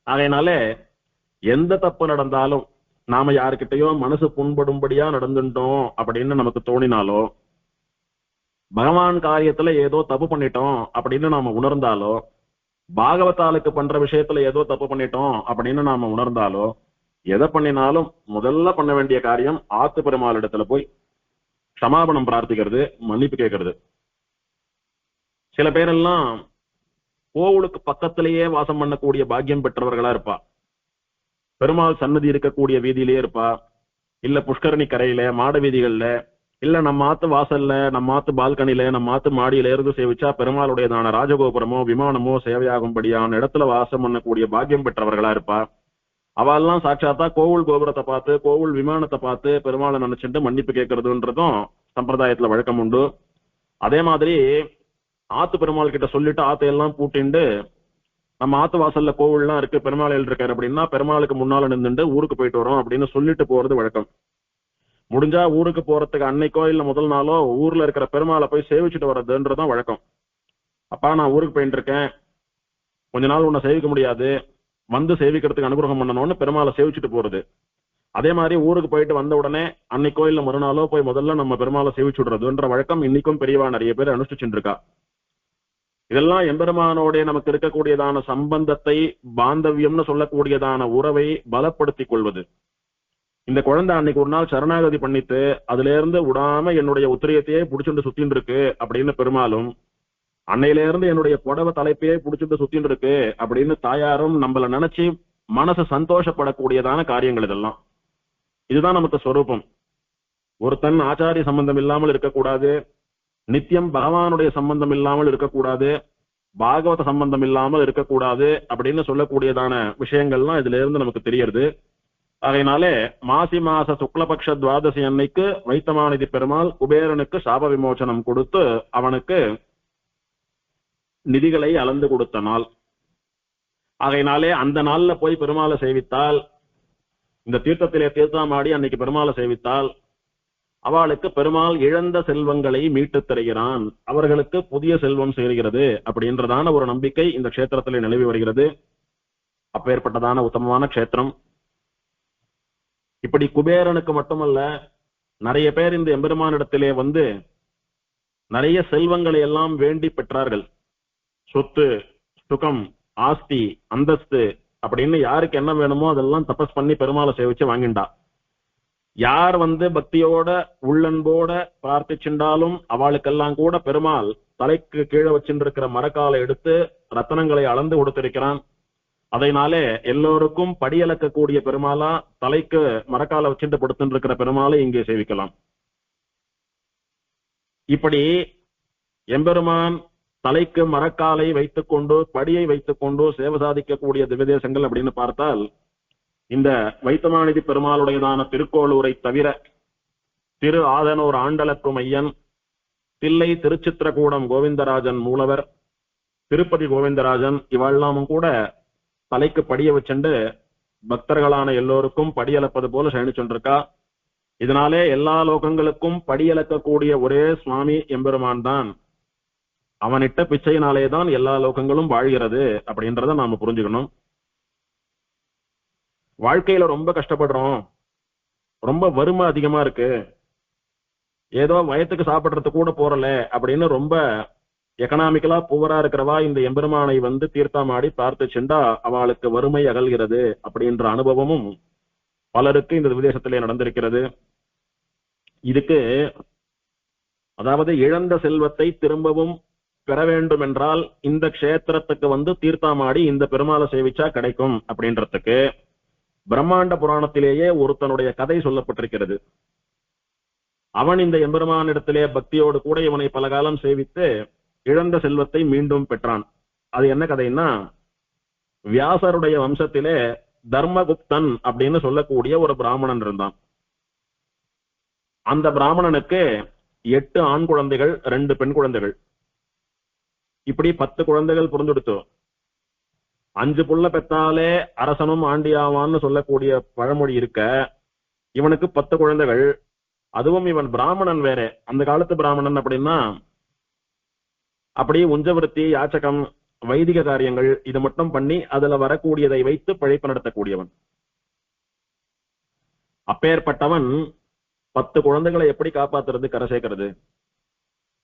[SPEAKER 1] ஆகையினால எந்த தப்பு நடந்தாலும் நாம யாருக்கிட்டையோ மனசு புண்படும்படியா நடந்துட்டோம் அப்படின்னு நமக்கு தோணினாலோ, பகவான் காரியத்துல ஏதோ தப்பு பண்ணிட்டோம் அப்படின்னு நாம உணர்ந்தாலோ, பாகவதாலுக்கு பண்ற விஷயத்துல ஏதோ தப்பு பண்ணிட்டோம் அப்படின்னு நாம உணர்ந்தாலோ, எதை பண்ணினாலும் முதல்ல பண்ண வேண்டிய காரியம் ஆத்து பெருமாள் இடத்துல போய் க்ஷமாபணம் பிரார்த்திக்கிறது, மன்னிப்பு கேட்கறது. சில பேரெல்லாம் கோவிலுக்கு பக்கத்திலேயே வாசம் பண்ணக்கூடிய பாக்கியம் பெற்றவர்களா இருப்பா. பெருமாள் சன்னதி இருக்கக்கூடிய வீதியிலேயே இருப்பா, இல்ல புஷ்கரணி கரையில மாட வீதிகள்ல, இல்ல நம்ம ஆத்து வாசல்ல நம்ம ஆத்து பால்கனில நம்ம ஆத்து மாடியில இருந்து சேவிச்சா பெருமாளுடையதான ராஜகோபுரமோ விமானமோ சேவையாகும்படியான இடத்துல வாசம் பண்ணக்கூடிய பாக்கியம் பெற்றவர்களா இருப்பா. அவெல்லாம் சாட்சாத்தா கோவில் கோபுரத்தை பார்த்து கோவில் விமானத்தை பார்த்து பெருமாளை நினைச்சுட்டு மன்னிப்பு கேட்கறதுன்றதும் சம்பிரதாயத்துல வழக்கம் உண்டு. அதே மாதிரி ஆத்து பெருமாள் கிட்ட சொல்லிட்டு ஆத்தையெல்லாம் பூட்டிண்டு நம்ம ஆத்து வாசல்ல கோவில்லாம் இருக்கு பெருமாள் இருக்காரு அப்படின்னா பெருமாளுக்கு முன்னால நின்றுட்டு ஊருக்கு போயிட்டு வரோம் அப்படின்னு சொல்லிட்டு போறது வழக்கம். முடிஞ்சா ஊருக்கு போறதுக்கு அன்னைக்கோ இல்ல முதல் நாளோ ஊர்ல இருக்கிற பெருமாளை போய் சேவிச்சுட்டு வர்றதுன்றதான் வழக்கம். அப்பா, நான் ஊருக்கு போயிட்டு இருக்கேன், கொஞ்ச நாள் உன்னை சேவிக்க முடியாது, வந்து சேவிக்கிறதுக்கு அனுகிரகம் பண்ணணும்னு பெருமாளை சேவிச்சுட்டு போறது. அதே மாதிரி ஊருக்கு போயிட்டு வந்த உடனே அன்னைக்கோ இல்ல மறுநாளோ போய் முதல்ல நம்ம பெருமாளை சேவிச்சுடுறதுன்ற வழக்கம் இன்னைக்கும் பெரியவா நிறைய பேர் அனுஷ்டிச்சுட்டு இருக்கா. இதெல்லாம் எம்பெருமானோட நமக்கு இருக்கக்கூடியதான சம்பந்தத்தை, பாந்தவியம்னு சொல்லக்கூடியதான உறவை பலப்படுத்திக் கொள்வது. இந்த குழந்தை அன்னைக்கு ஒரு நாள் சரணாகதி பண்ணிட்டு அதுல இருந்து விடாம என்னுடைய உத்திரியத்தையே புடிச்சுட்டு சுத்தின்னு இருக்கு அப்படின்னு பெருமாளும், அன்னையில இருந்து என்னுடைய புடவை தலைப்பையே புடிச்சுட்டு சுத்தின்னு இருக்கு அப்படின்னு தாயாரும் நம்மள நினைச்சு மனசு சந்தோஷப்படக்கூடியதான காரியங்கள் இதெல்லாம். இதுதான் நமக்கு ஸ்வரூபம். ஒருத்தன் ஆச்சாரிய சம்பந்தம் இல்லாமல் இருக்கக்கூடாது, நித்தியம் பகவானுடைய சம்பந்தம் இல்லாமல் இருக்கக்கூடாது, பாகவத சம்பந்தம் இல்லாமல் இருக்கக்கூடாது அப்படின்னு சொல்லக்கூடியதான விஷயங்கள்லாம் இதுல இருந்து நமக்கு தெரியறது. அதனாலே மாசி மாச சுக்லபக்ஷ துவாதசி அன்னைக்கு வைத்தமாநிதி பெருமாள் குபேரனுக்கு சாப விமோசனம் கொடுத்து அவனுக்கு நிதிகளை அளந்து கொடுத்த நாள். ஆகையினாலே அந்த நாள்ல போய் பெருமாளை சேவித்தால், இந்த தீர்த்தத்திலே தீர்த்தமாடி அன்னைக்கு பெருமாளை சேவித்தால் அவளுக்கு பெருமாள் இழந்த செல்வங்களை மீட்டு தருகிறான், அவர்களுக்கு புதிய செல்வம் சேர்கிறது அப்படின்றதான ஒரு நம்பிக்கை இந்த கஷேத்திரத்திலே நிலவி வருகிறது. அப்பேற்பட்டதான உத்தமமான கஷேத்திரம். இப்படி குபேரனுக்கு மட்டுமல்ல, நிறைய பேர் இந்த எம்பெருமானிடத்திலே வந்து நிறைய செல்வங்களை எல்லாம் வேண்டி பெற்றார்கள். சொத்து, சுகம், ஆஸ்தி, அந்தஸ்து அப்படின்னு யாருக்கு என்ன வேணுமோ அதெல்லாம் தபஸ் பண்ணி பெருமாளை சேவிச்சு வாங்கிண்டா. யார் வந்து பக்தியோட உள்ளன்போட பிரார்த்திச்சுண்டாலும் அவளுக்கெல்லாம் கூட பெருமாள் தலைக்கு கீழே வச்சுருக்கிற மரக்காலை எடுத்து ரத்தனங்களை அளந்து கொடுத்திருக்கிறான். அதனாலே எல்லோருக்கும் படியளக்கக்கூடிய பெருமாளா தலைக்கு மரக்கால வச்சுட்டு படுத்துட்டு இருக்கிற பெருமாளை இங்கே சேவிக்கலாம். இப்படி எம்பெருமான் தலைக்கு மரக்காலை வைத்துக் கொண்டு படியை வைத்துக் கொண்டு சேவை சாதிக்கக்கூடிய திவ்யதேசங்கள் அப்படின்னு பார்த்தால் இந்த வைத்தமாநிதி பெருமாளுடையதான திருக்கோளூரை தவிர திரு ஆதனூர் ஆண்டலக்கும் ஐயன், தில்லை திருச்சித்திரகூடம் கோவிந்தராஜன் மூலவர், திருப்பதி கோவிந்தராஜன் இவெல்லாமும் கூட தலைக்கு படிய வச்சுண்டு பக்தர்களான எல்லோருக்கும் படியளப்பது போல சயனிச்சுருக்கா. இதனாலே எல்லா லோகங்களுக்கும் படியளக்கக்கூடிய ஒரே சுவாமி எம்பெருமான் தான். அவனிட்ட பிச்சையினாலேதான் எல்லா லோகங்களும் வாழ்கிறது அப்படின்றத நாம புரிஞ்சுக்கணும். வாழ்க்கையில ரொம்ப கஷ்டப்படுறோம், ரொம்ப வறுமை அதிகமா இருக்கு, ஏதோ வயத்துக்கு சாப்பிடுறது கூட போறல அப்படின்னு ரொம்ப எக்கனாமிக்கலா புவரா இருக்கிறவா இந்த எம்பெருமானை வந்து தீர்த்தமாடி பிரார்த்திச்சுண்டா அவளுக்கு வறுமை அகல்கிறது அப்படின்ற அனுபவமும் பலருக்கு இந்த விதேசத்திலே நடந்திருக்கிறது. இதுக்கு அதாவது இழந்த செல்வத்தை திரும்பவும் பெற வேண்டும் என்றால் இந்த க்ஷேத்திரத்துக்கு வந்து தீர்த்தமாடி இந்த பெருமாளை சேவிச்சா கிடைக்கும் அப்படின்றதுக்கு பிரம்மாண்ட புராணத்திலேயே ஒருத்தனுடைய கதை சொல்லப்பட்டிருக்கிறது. அவன் இந்த எம்பெருமானிடத்திலே பக்தியோடு கூட இவனை பல காலம் சேவித்து இழந்த செல்வத்தை மீண்டும் பெற்றான். அது என்ன கதைன்னா, வியாசருடைய வம்சத்திலே தர்மகுப்தன் அப்படின்னு சொல்லக்கூடிய ஒரு பிராமணன் இருந்தான். அந்த பிராமணனுக்கு 8 ஆண் குழந்தைகள், 2 பெண் குழந்தைகள், இப்படி 10 குழந்தைகள் பிறந்துடுத்து. 5 புள்ள பெத்தாலே அரசனும் ஆண்டியாவான்னு சொல்லக்கூடிய பழமொழி இருக்க, இவனுக்கு 10 குழந்தைகள். அதுவும் இவன் பிராமணன் வேற. அந்த காலத்து பிராமணன் அப்படின்னா அப்படியே உஞ்சவிருத்தி, யாச்சகம், வைதிக காரியங்கள் இது மட்டும் பண்ணி அதுல வரக்கூடியதை வைத்து பழைப்பு நடத்தக்கூடியவன். அப்பேற்பட்டவன் 10 குழந்தைகளை எப்படி காப்பாத்துறது, கரை சேர்க்கிறது?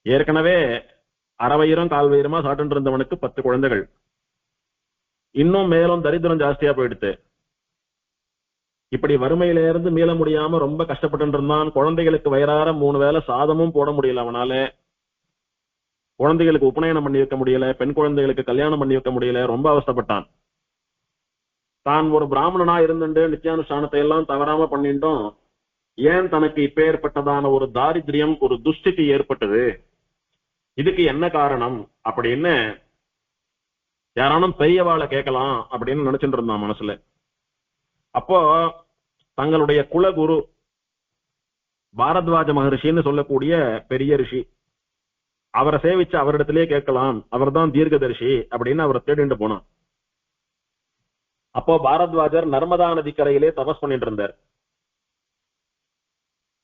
[SPEAKER 1] ஏற்கனவே அறவயிரம் கால் வயிறமா சாட்டு இருந்தவனுக்கு 10 குழந்தைகள், இன்னும் மேலும் தரித்திரம் ஜாஸ்தியா போயிடுத்து. இப்படி வறுமையில இருந்து மீள முடியாம ரொம்ப கஷ்டப்பட்டு இருந்தான். குழந்தைகளுக்கு வயிறார 3 வேளை சாதமும் போட முடியல அவனால. குழந்தைகளுக்கு உபநயனம் பண்ணி வைக்க முடியல, பெண் குழந்தைகளுக்கு கல்யாணம் பண்ணி வைக்க முடியல, ரொம்ப அவஸ்தப்பட்டான். தான் ஒரு பிராமணனா இருந்துட்டு நித்தியானுஷ்டானத்தை எல்லாம் தவறாம பண்ணிட்டோம், ஏன் தனக்கு இப்ப ஏற்பட்டதான ஒரு தாரித்ரியம், ஒரு துஷ்டிக்கு ஏற்பட்டது, இதுக்கு என்ன காரணம் அப்படின்னு யாரானும் பெரியவாளை கேட்கலாம் அப்படின்னு நினைச்சுட்டு இருந்தான் மனசுல. அப்போ தங்களுடைய குலகுரு பாரத்வாஜ மகர்ஷின்னு சொல்லக்கூடிய பெரிய ரிஷி, அவரை சேவிச்சு அவரிடத்திலேயே கேட்கலாம், அவர் தான் தீர்க்கதரிசி அப்படின்னு அவரை தேடிட்டு போனான். அப்போ பாரத்வாஜர் நர்மதா நதிக்கரையிலே தபஸ் பண்ணிட்டு இருந்தார்.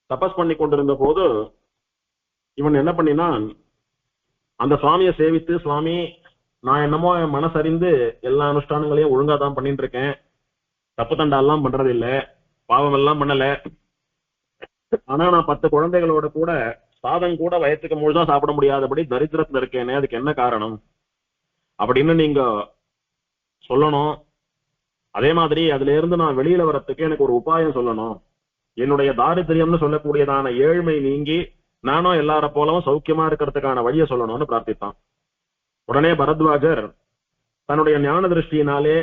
[SPEAKER 1] தபஸ் பண்ணி கொண்டிருந்த போது இவன் என்ன பண்ணினான், அந்த சுவாமியை சேவித்து, சுவாமி நான் என்னமோ என் மனசறிந்து எல்லா அனுஷ்டானங்களையும் ஒழுங்கா தான் பண்ணிட்டு இருக்கேன், தப்பு தண்டாலாம் பண்றது இல்ல, பாவம் எல்லாம் பண்ணல, ஆனா நான் 10 குழந்தைகளோட கூட சாதம் கூட வயத்துக்கு முழுதான் சாப்பிட முடியாதபடி தரித்திரத்துல இருக்கேனே, அதுக்கு என்ன காரணம் அப்படின்னு நீங்க சொல்லணும். அதே மாதிரி அதுல இருந்து நான் வெளியில வரத்துக்கு எனக்கு ஒரு உபாயம் சொல்லணும். என்னுடைய தாரித்திரியம்னு சொல்லக்கூடியதான ஏழ்மை நீங்கி நானும் எல்லார போலவும் சௌக்கியமா இருக்கிறதுக்கான வழியை சொல்லணும்னு பிரார்த்தித்தான். உடனே பரத்வாஜர் தன்னுடைய ஞான திருஷ்டியினாலே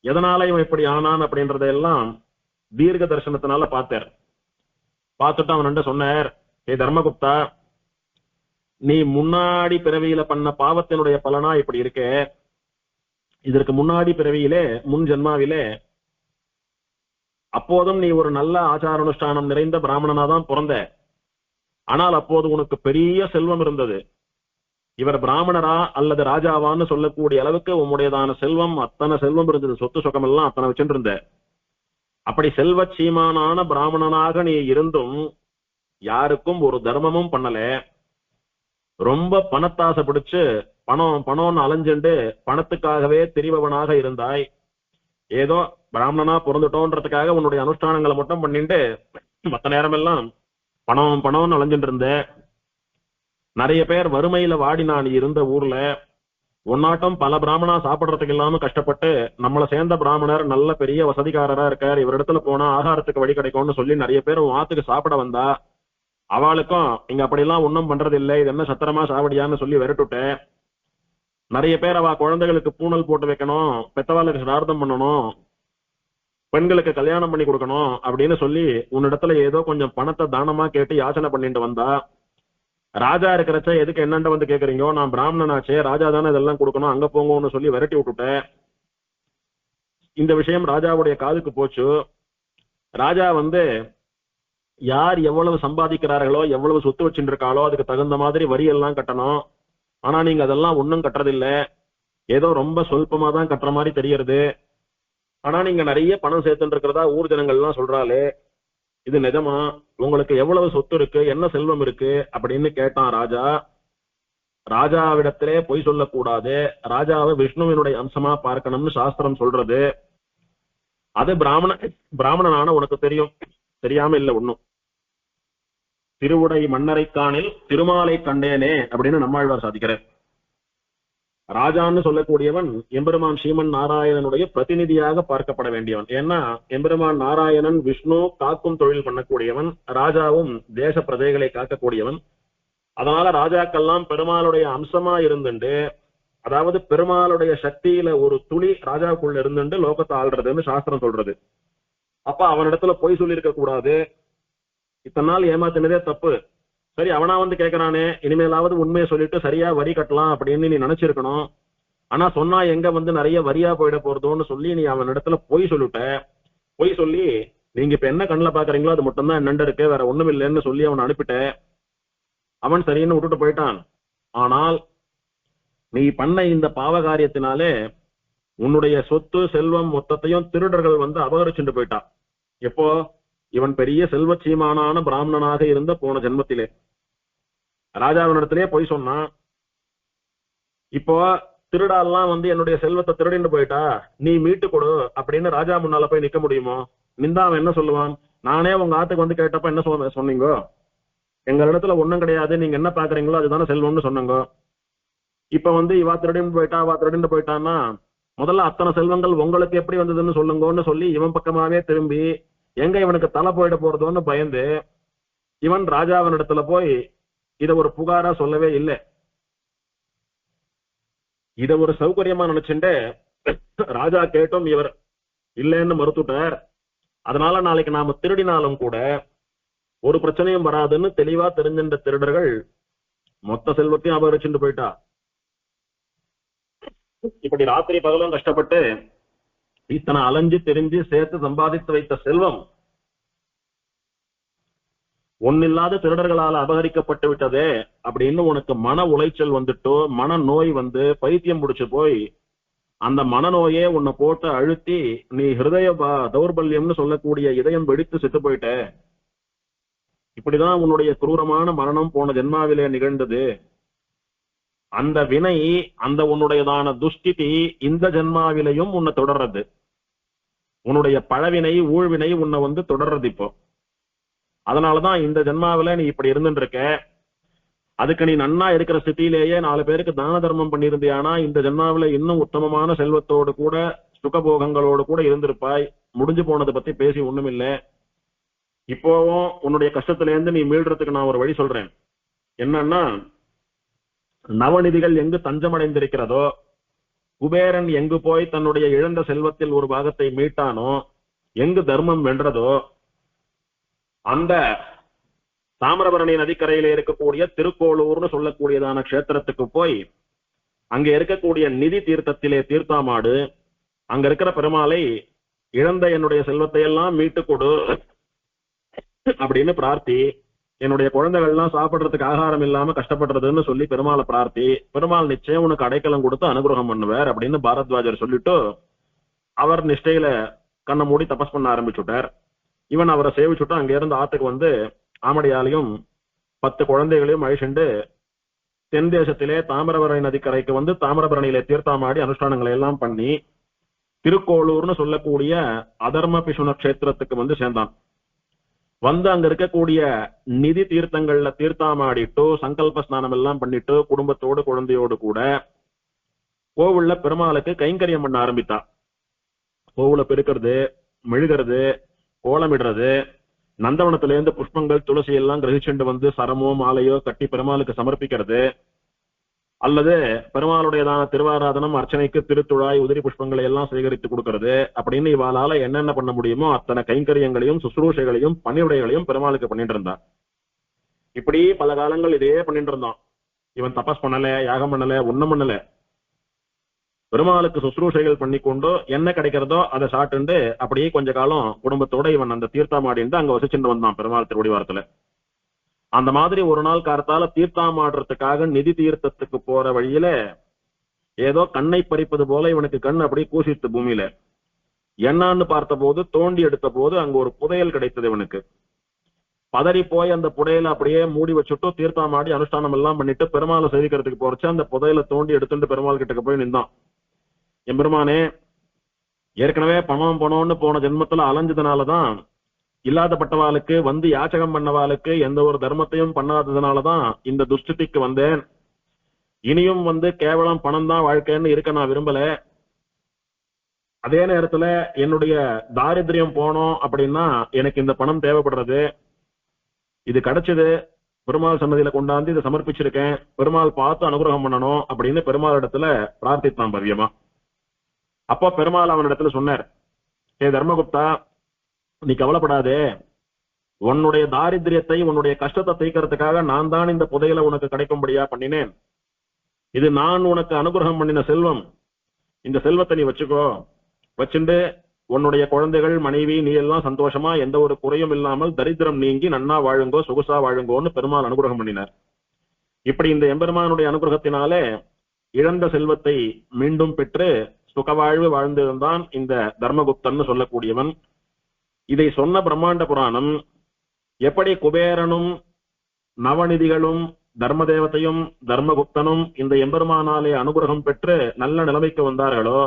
[SPEAKER 1] எதனால இவன் இப்படி ஆனான் அப்படின்றதெல்லாம் தீர்க்க தரிசனத்தினால பார்த்தார். பார்த்துட்டு அவன் சொன்னார், ஏ தர்மகுப்தா, நீ முன்னாடி பிறவியில பண்ண பாவத்தினுடைய பலனா இப்படி இருக்க. இதற்கு முன்னாடி பிறவியிலே, முன் ஜென்மாவிலே அப்போதும் நீ ஒரு நல்ல ஆச்சார அனுஷ்டானம் நிறைந்த பிராமணனா தான் பிறந்த. ஆனால் அப்போது உனக்கு பெரிய செல்வம் இருந்தது. இவர் பிராமணரா அல்லது ராஜாவான்னு சொல்லக்கூடிய அளவுக்கு உம்முடையதான செல்வம், அத்தனை செல்வம் இருந்தது, சொத்து சுகம் எல்லாம் அத்தனை வச்சுட்டு இருந்த. அப்படி செல்வ சீமானான பிராமணனாக நீ இருந்தும் யாருக்கும் ஒரு தர்மமும் பண்ணல. ரொம்ப பணத்தாசை பிடிச்சு பணம்னு அலைஞ்சுண்டு பணத்துக்காகவே திரிபவனாக இருந்தாய். ஏதோ பிராமணனா பிறந்துட்டோன்றதுக்காக உன்னுடைய அனுஷ்டானங்களை மட்டும் பண்ணிட்டு மத்த நேரம் எல்லாம் பணம்னு அலைஞ்சுட்டு இருந்த. நிறைய பேர் வறுமையில வாடி நான் இருந்த ஊர்ல ஒன்னாட்டம் பல பிராமணா சாப்பிடறதுக்கு இல்லாம கஷ்டப்பட்டு நம்மளை சேர்ந்த பிராமணர் நல்ல பெரிய வசதிக்காரரா இருக்கார், இவரிடத்துல போனா ஆகாரத்துக்கு வழி கிடைக்கும்னு சொல்லி நிறைய பேர் ஆத்துக்கு சாப்பிட வந்தா. அவளுக்கும் இங்க அப்படிலாம் ஒன்னும் பண்றது இல்லை, இது என்ன சத்திரமா சாவடியான்னு சொல்லி விரட்டுட்டேன். நிறைய பேர் அவ குழந்தைகளுக்கு பூணல் போட்டு வைக்கணும், பெத்தவாளுக்கு சிரார்த்தம் பண்ணணும், பெண்களுக்கு கல்யாணம் பண்ணி கொடுக்கணும் அப்படின்னு சொல்லி உன்னிடத்துல ஏதோ கொஞ்சம் பணத்தை தானமா கேட்டு யாச்சனை பண்ணிட்டு வந்தா. ராஜா இருக்கிறச்ச எதுக்கு என்னண்ட வந்து கேக்குறீங்க, நான் பிராமணனாச்சே, ராஜா தானே இதெல்லாம் கொடுக்கணும், அங்க போங்கன்னு சொல்லி விரட்டி விட்டுட்டேன். இந்த விஷயம் ராஜாவுடைய காதுக்கு போச்சு. ராஜா வந்து யார் எவ்வளவு சம்பாதிக்கிறார்களோ, எவ்வளவு சொத்து வச்சுட்டு இருக்காளோ அதுக்கு தகுந்த மாதிரி வரி எல்லாம் கட்டணும். ஆனா நீங்க அதெல்லாம் ஒன்னும் கட்டுறதில்ல, ஏதோ ரொம்ப சொல்பமா தான் கட்டுற மாதிரி தெரியறது. ஆனா நீங்க நிறைய பணம் சேர்த்துட்டு இருக்கிறதா ஊர் ஜனங்கள் எல்லாம் சொல்றாளே, இது நிஜமா? உங்களுக்கு எவ்வளவு சொத்து இருக்கு, என்ன செல்வம் இருக்கு அப்படின்னு கேட்டான் ராஜா. ராஜாவிடத்திலே பொய் சொல்லக்கூடாது, ராஜாவை விஷ்ணுவினுடைய அம்சமா பார்க்கணும்னு சாஸ்திரம் சொல்றது. அது பிராமணனான உனக்கு தெரியும், தெரியாம இல்ல ஒண்ணும். திருவுடை மன்னரை காணில் திருமாலை கண்டேனே அப்படின்னு நம்மாழ்வார் சாதிக்கிறார். ராஜான்னு சொல்லக்கூடியவன் எம்பெருமான் ஸ்ரீமன் நாராயணனுடைய பிரதிநிதியாக பார்க்கப்பட வேண்டியவன். ஏன்னா எம்பெருமான் நாராயணன் விஷ்ணு காக்கும் தொழில் பண்ணக்கூடியவன், ராஜாவும் தேச பிரஜைகளை காக்கக்கூடியவன். அதனால ராஜாக்கெல்லாம் பெருமாளுடைய அம்சமா இருந்துண்டு, அதாவது பெருமாளுடைய சக்தியில ஒரு துளி ராஜாவுக்குள்ள இருந்துட்டு லோகத்தை ஆள்றதுன்னு சாஸ்திரம் சொல்றது. அப்ப அவனிடத்துல பொய் சொல்லி இருக்க கூடாது, இத்தனை நாள் ஏமாத்தினதே தப்பு. சரி, அவனா வந்து கேட்கறானே, இனிமேலாவது உண்மையை சொல்லிட்டு சரியா வரி கட்டலாம் அப்படின்னு நீ நினைச்சிருக்கணும். ஆனா சொன்னா எங்க வந்து நிறைய வரியா போயிட போறதோன்னு சொல்லி நீ அவன் இடத்துல பொய் சொல்லிட்ட. பொய் சொல்லி நீங்க இப்ப என்ன கண்ணுல பாக்குறீங்களோ அது மட்டும்தான் என்னண்ட இருக்கு, வேற ஒண்ணும் இல்லைன்னு சொல்லி அவன் அனுப்பிட்ட. அவன் சரின்னு விட்டுட்டு போயிட்டான். ஆனால் நீ பண்ண இந்த பாவ காரியத்தினாலே உன்னுடைய சொத்து செல்வம் மொத்தத்தையும் திருடர்கள் வந்து அபகரிச்சுட்டு போயிட்டான். எப்போ? இவன் பெரிய செல்வ சீமானான பிராமணனாக இருந்த போன ஜென்மத்திலே ராஜாவினிடத்திலே பொய் சொன்னான். இப்போ திருடாலாம் வந்து என்னுடைய செல்வத்தை திருடிட்டு போயிட்டா, நீ மீட்டு கொடு அப்படின்னு ராஜா முன்னால போய் நிக்க முடியுமோ? நின்றா அவன் என்ன சொல்லுவான்? நானே உங்க ஆத்துக்கு வந்து கேட்டப்ப என்ன சொன்னீங்க, எங்க இடத்துல ஒண்ணும் கிடையாது, நீங்க என்ன பாக்குறீங்களோ அதுதானே செல்வம்னு சொன்னங்க. இப்ப வந்து இவா திருடிட்டு போயிட்டான்னா முதல்ல அத்தனை செல்வங்கள் உங்களுக்கு எப்படி வந்ததுன்னு சொல்லுங்கன்னு சொல்லி இவன் பக்கமாவே திரும்பி எங்க இவனுக்கு தலை போயிட போறதோன்னு பயந்து இவன் ராஜாவினிடத்துல போய் இத ஒரு புகாரா சொல்லவே இல்லை. இத ஒரு சௌகரியமா நினைச்சுட்டு ராஜா கேட்டும் இவர் இல்லைன்னு மறுத்துட்டார். அதனால நாளைக்கு நாம திருடினாலும் கூட ஒரு பிரச்சனையும் வராதுன்னு தெளிவா தெரிஞ்சின்ற திருடர்கள் மொத்த செல்வத்தையும் அபகரிச்சுட்டு போயிட்டா. இப்படி ராத்திரி பகலும் கஷ்டப்பட்டு இத்தனை அலைஞ்சு தெரிஞ்சு சேர்த்து சம்பாதித்து வைத்த செல்வம் ஒன்னில்லாத திருடர்களால் அபகரிக்கப்பட்டு விட்டதே அப்படின்னு உனக்கு மன உளைச்சல் வந்துட்டோ, மன நோய் வந்து பைத்தியம் முடிச்சு போய் அந்த மனநோயே உன்னை போட்டு அழுத்தி நீ ஹிருதய தௌர்பல்யம்னு சொல்லக்கூடிய இதயம் வெடித்து செத்து போயிட்ட. இப்படிதான் உன்னுடைய குரூரமான மரணம் போன ஜென்மாவிலே நிகழ்ந்தது. அந்த வினை, அந்த உன்னுடையதான துஷ்டிதி இந்த ஜென்மாவிலையும் உன்னை தொடர்றது. உன்னுடைய பழவினை ஊழ்வினை உன்னை வந்து தொடர்றது. இப்போ அதனாலதான் இந்த ஜென்மாவில நீ இப்படி இருந்துட்டு இருக்க. அதுக்கு நீ நன்னா இருக்கிற ஸ்திதியிலேயே 4 பேருக்கு தான தர்மம் பண்ணியிருந்தியானா இந்த ஜென்மாவில இன்னும் உத்தமமான செல்வத்தோடு கூட சுகபோகங்களோடு கூட இருந்திருப்பாய். முடிஞ்சு போனதை பத்தி பேசி ஒண்ணும் இல்லை. இப்போவும் உன்னுடைய கஷ்டத்துல இருந்து நீ மீள்றதுக்கு நான் ஒரு வழி சொல்றேன். என்னன்னா, நவநிதிகள் எங்கு தஞ்சமடைந்திருக்கிறதோ, குபேரன் எங்கு போய் தன்னுடைய இழந்த செல்வத்தில் ஒரு பாகத்தை மீட்டானோ, எங்கு தர்மம் வென்றதோ அந்த தாமிரபரணி நதிக்கரையில இருக்கக்கூடிய திருக்கோளூர்னு சொல்லக்கூடியதான கஷேத்திரத்துக்கு போய் அங்க இருக்கக்கூடிய நிதி தீர்த்தத்திலே தீர்த்தாமாடு. அங்க இருக்கிற பெருமாளை இழந்த என்னுடைய செல்வத்தை எல்லாம் மீட்டு கொடு அப்படின்னு பிரார்த்தி, என்னுடைய குழந்தைகள் எல்லாம் சாப்பிடுறதுக்கு ஆகாரம் இல்லாம கஷ்டப்படுறதுன்னு சொல்லி பெருமாளை பிரார்த்தி, பெருமாள் நிச்சயம் உனக்கு அடைக்கலம் கொடுத்து அனுகிரகம் பண்ணுவார் அப்படின்னு பாரத்வாஜர் சொல்லிட்டு அவர் நிஷ்டையில கண்ணை மூடி தபஸ் பண்ண ஆரம்பிச்சுட்டார். இவன் அவரை சேவிச்சுட்டு அங்க இருந்து ஆத்துக்கு வந்து ஆமடியாலையும் 10 குழந்தைகளையும் அழிச்சுண்டு தென் தேசத்திலே தாமிரபரணி நதிக்கரைக்கு வந்து தாமிரபரணியிலே தீர்த்தாமாடி அனுஷ்டானங்களை எல்லாம் பண்ணி திருக்கோளூர்னு சொல்லக்கூடிய அதர்ம பிசுன கஷேத்திரத்துக்கு வந்து சேர்ந்தான். வந்து அங்க இருக்கக்கூடிய நிதி தீர்த்தங்கள்ல தீர்த்தாமாடிட்டு சங்கல்ப ஸ்நானம் எல்லாம் பண்ணிட்டு குடும்பத்தோடு குழந்தையோடு கூட கோவில்ல பெருமாளுக்கு கைங்கரியம் பண்ண ஆரம்பித்தா. கோவில பெருக்கிறது, மெழுகிறது, கோலமிடுறது, நந்தவனத்துல இருந்து புஷ்பங்கள் துளசி எல்லாம் கிரகிச்சுண்டு வந்து சரமோ மாலையோ கட்டி பெருமாளுக்கு சமர்ப்பிக்கிறது, அல்லது பெருமாளுடையதான திருவாராதனம், அர்ச்சனைக்கு திருத்துழாய், உதிரி புஷ்பங்களை எல்லாம் சேகரித்து கொடுக்கறது அப்படின்னு இவாளால என்னென்ன பண்ண முடியுமோ அத்தனை கைங்கரியங்களையும் சுசுரூஷைகளையும் பணியுடைகளையும் பெருமாளுக்கு பண்ணிட்டு இருந்தான். இப்படி பல காலங்கள் இதே பண்ணிட்டு இருந்தான். இவன் தபஸ் பண்ணல, யாகம் பண்ணல, ஒண்ணும் பண்ணல. பெருமாளுக்கு சுசுரூஷைகள் பண்ணி கொண்டு என்ன கிடைக்கிறதோ அதை சாப்பிட்டு அப்படியே கொஞ்ச காலம் குடும்பத்தோட இவன் அந்த தீர்த்தமாடிட்டு அங்க வசிச்சுட்டு வந்தான் பெருமாள் திருவடிவாரத்துல. அந்த மாதிரி ஒரு நாள் காலத்தால தீர்த்தமாடுறதுக்காக நிதி தீர்த்தத்துக்கு போற வழியில ஏதோ கண்ணை பறிப்பது போல இவனுக்கு கண் அப்படியே கூசித்து பூமியில. என்னான்னு பார்த்த போது, தோண்டி எடுத்த போது அங்க ஒரு புதையல் கிடைத்தது இவனுக்கு. பதறி போய் அந்த புதையலை அப்படியே மூடி வச்சுட்டு தீர்த்தமாடி அனுஷ்டானம் எல்லாம் பண்ணிட்டு பெருமாளை சேவிக்கிறதுக்கு போறச்சு அந்த புதையலை தோண்டி எடுத்துட்டு பெருமாள் கிட்ட போய் நின்றான். எம்பெருமானே, ஏற்கனவே பணம் பணம்னு போன ஜென்மத்துல அலைஞ்சதுனாலதான், இல்லாதப்பட்டவாளுக்கு வந்து யாச்சகம் பண்ணவாளுக்கு எந்த ஒரு தர்மத்தையும் பண்ணாததுனாலதான் இந்த துஷ்டிக்கு வந்தேன். இனியும் வந்து கேவலம் பணம் தான் வாழ்க்கைன்னு இருக்க நான் விரும்பல. அதே நேரத்துல என்னுடைய தாரித்ரியம் போனோம் அப்படின்னா எனக்கு இந்த பணம் தேவைப்படுறது. இது கிடைச்சது, பெருமாள் சன்னதியில கொண்டாந்து இதை சமர்ப்பிச்சிருக்கேன், பெருமாள் பார்த்து அனுகிரகம் பண்ணணும் அப்படின்னு பெருமாள் இடத்துல பிரார்த்தித்தான் பவ்யமா. அப்போ பெருமாள் அவனிடத்துல சொன்னார், ஏ தர்மகுப்தா, நீ கவலைப்படாதே, உன்னுடைய தாரித்ரியத்தை உன்னுடைய கஷ்டத்தை தீர்க்கறதுக்காக நான் தான் இந்த புதையலை உனக்கு கிடைக்கும்படியா பண்ணினேன். இது நான் உனக்கு அனுகிரகம் பண்ணின செல்வம். இந்த செல்வத்தை நீ வச்சுக்கோ, வச்சுண்டு உன்னுடைய குழந்தைகள், மனைவி, நீ எல்லாம் சந்தோஷமா எந்த ஒரு குறையும் இல்லாமல் தரித்திரம் நீங்கி நன்னா வாழுங்கோ, சொகுசா வாழுங்கோன்னு பெருமாள் அனுகிரகம் பண்ணினார். இப்படி இந்த எம்பெருமானுடைய அனுகிரகத்தினாலே இழந்த செல்வத்தை மீண்டும் பெற்று சுகவாழ்வு வாழ்ந்திருந்தான் இந்த தர்மகுப்தன் சொல்லக்கூடியவன். இதை சொன்ன பிரம்மாண்ட புராணம் எப்படி குபேரனும் நவநிதிகளும் தர்மதேவத்தையும் தர்மகுப்தனும் இந்த எம்பெருமானாலே அனுகிரகம் பெற்று நல்ல நிலைமைக்கு வந்தார்களோ,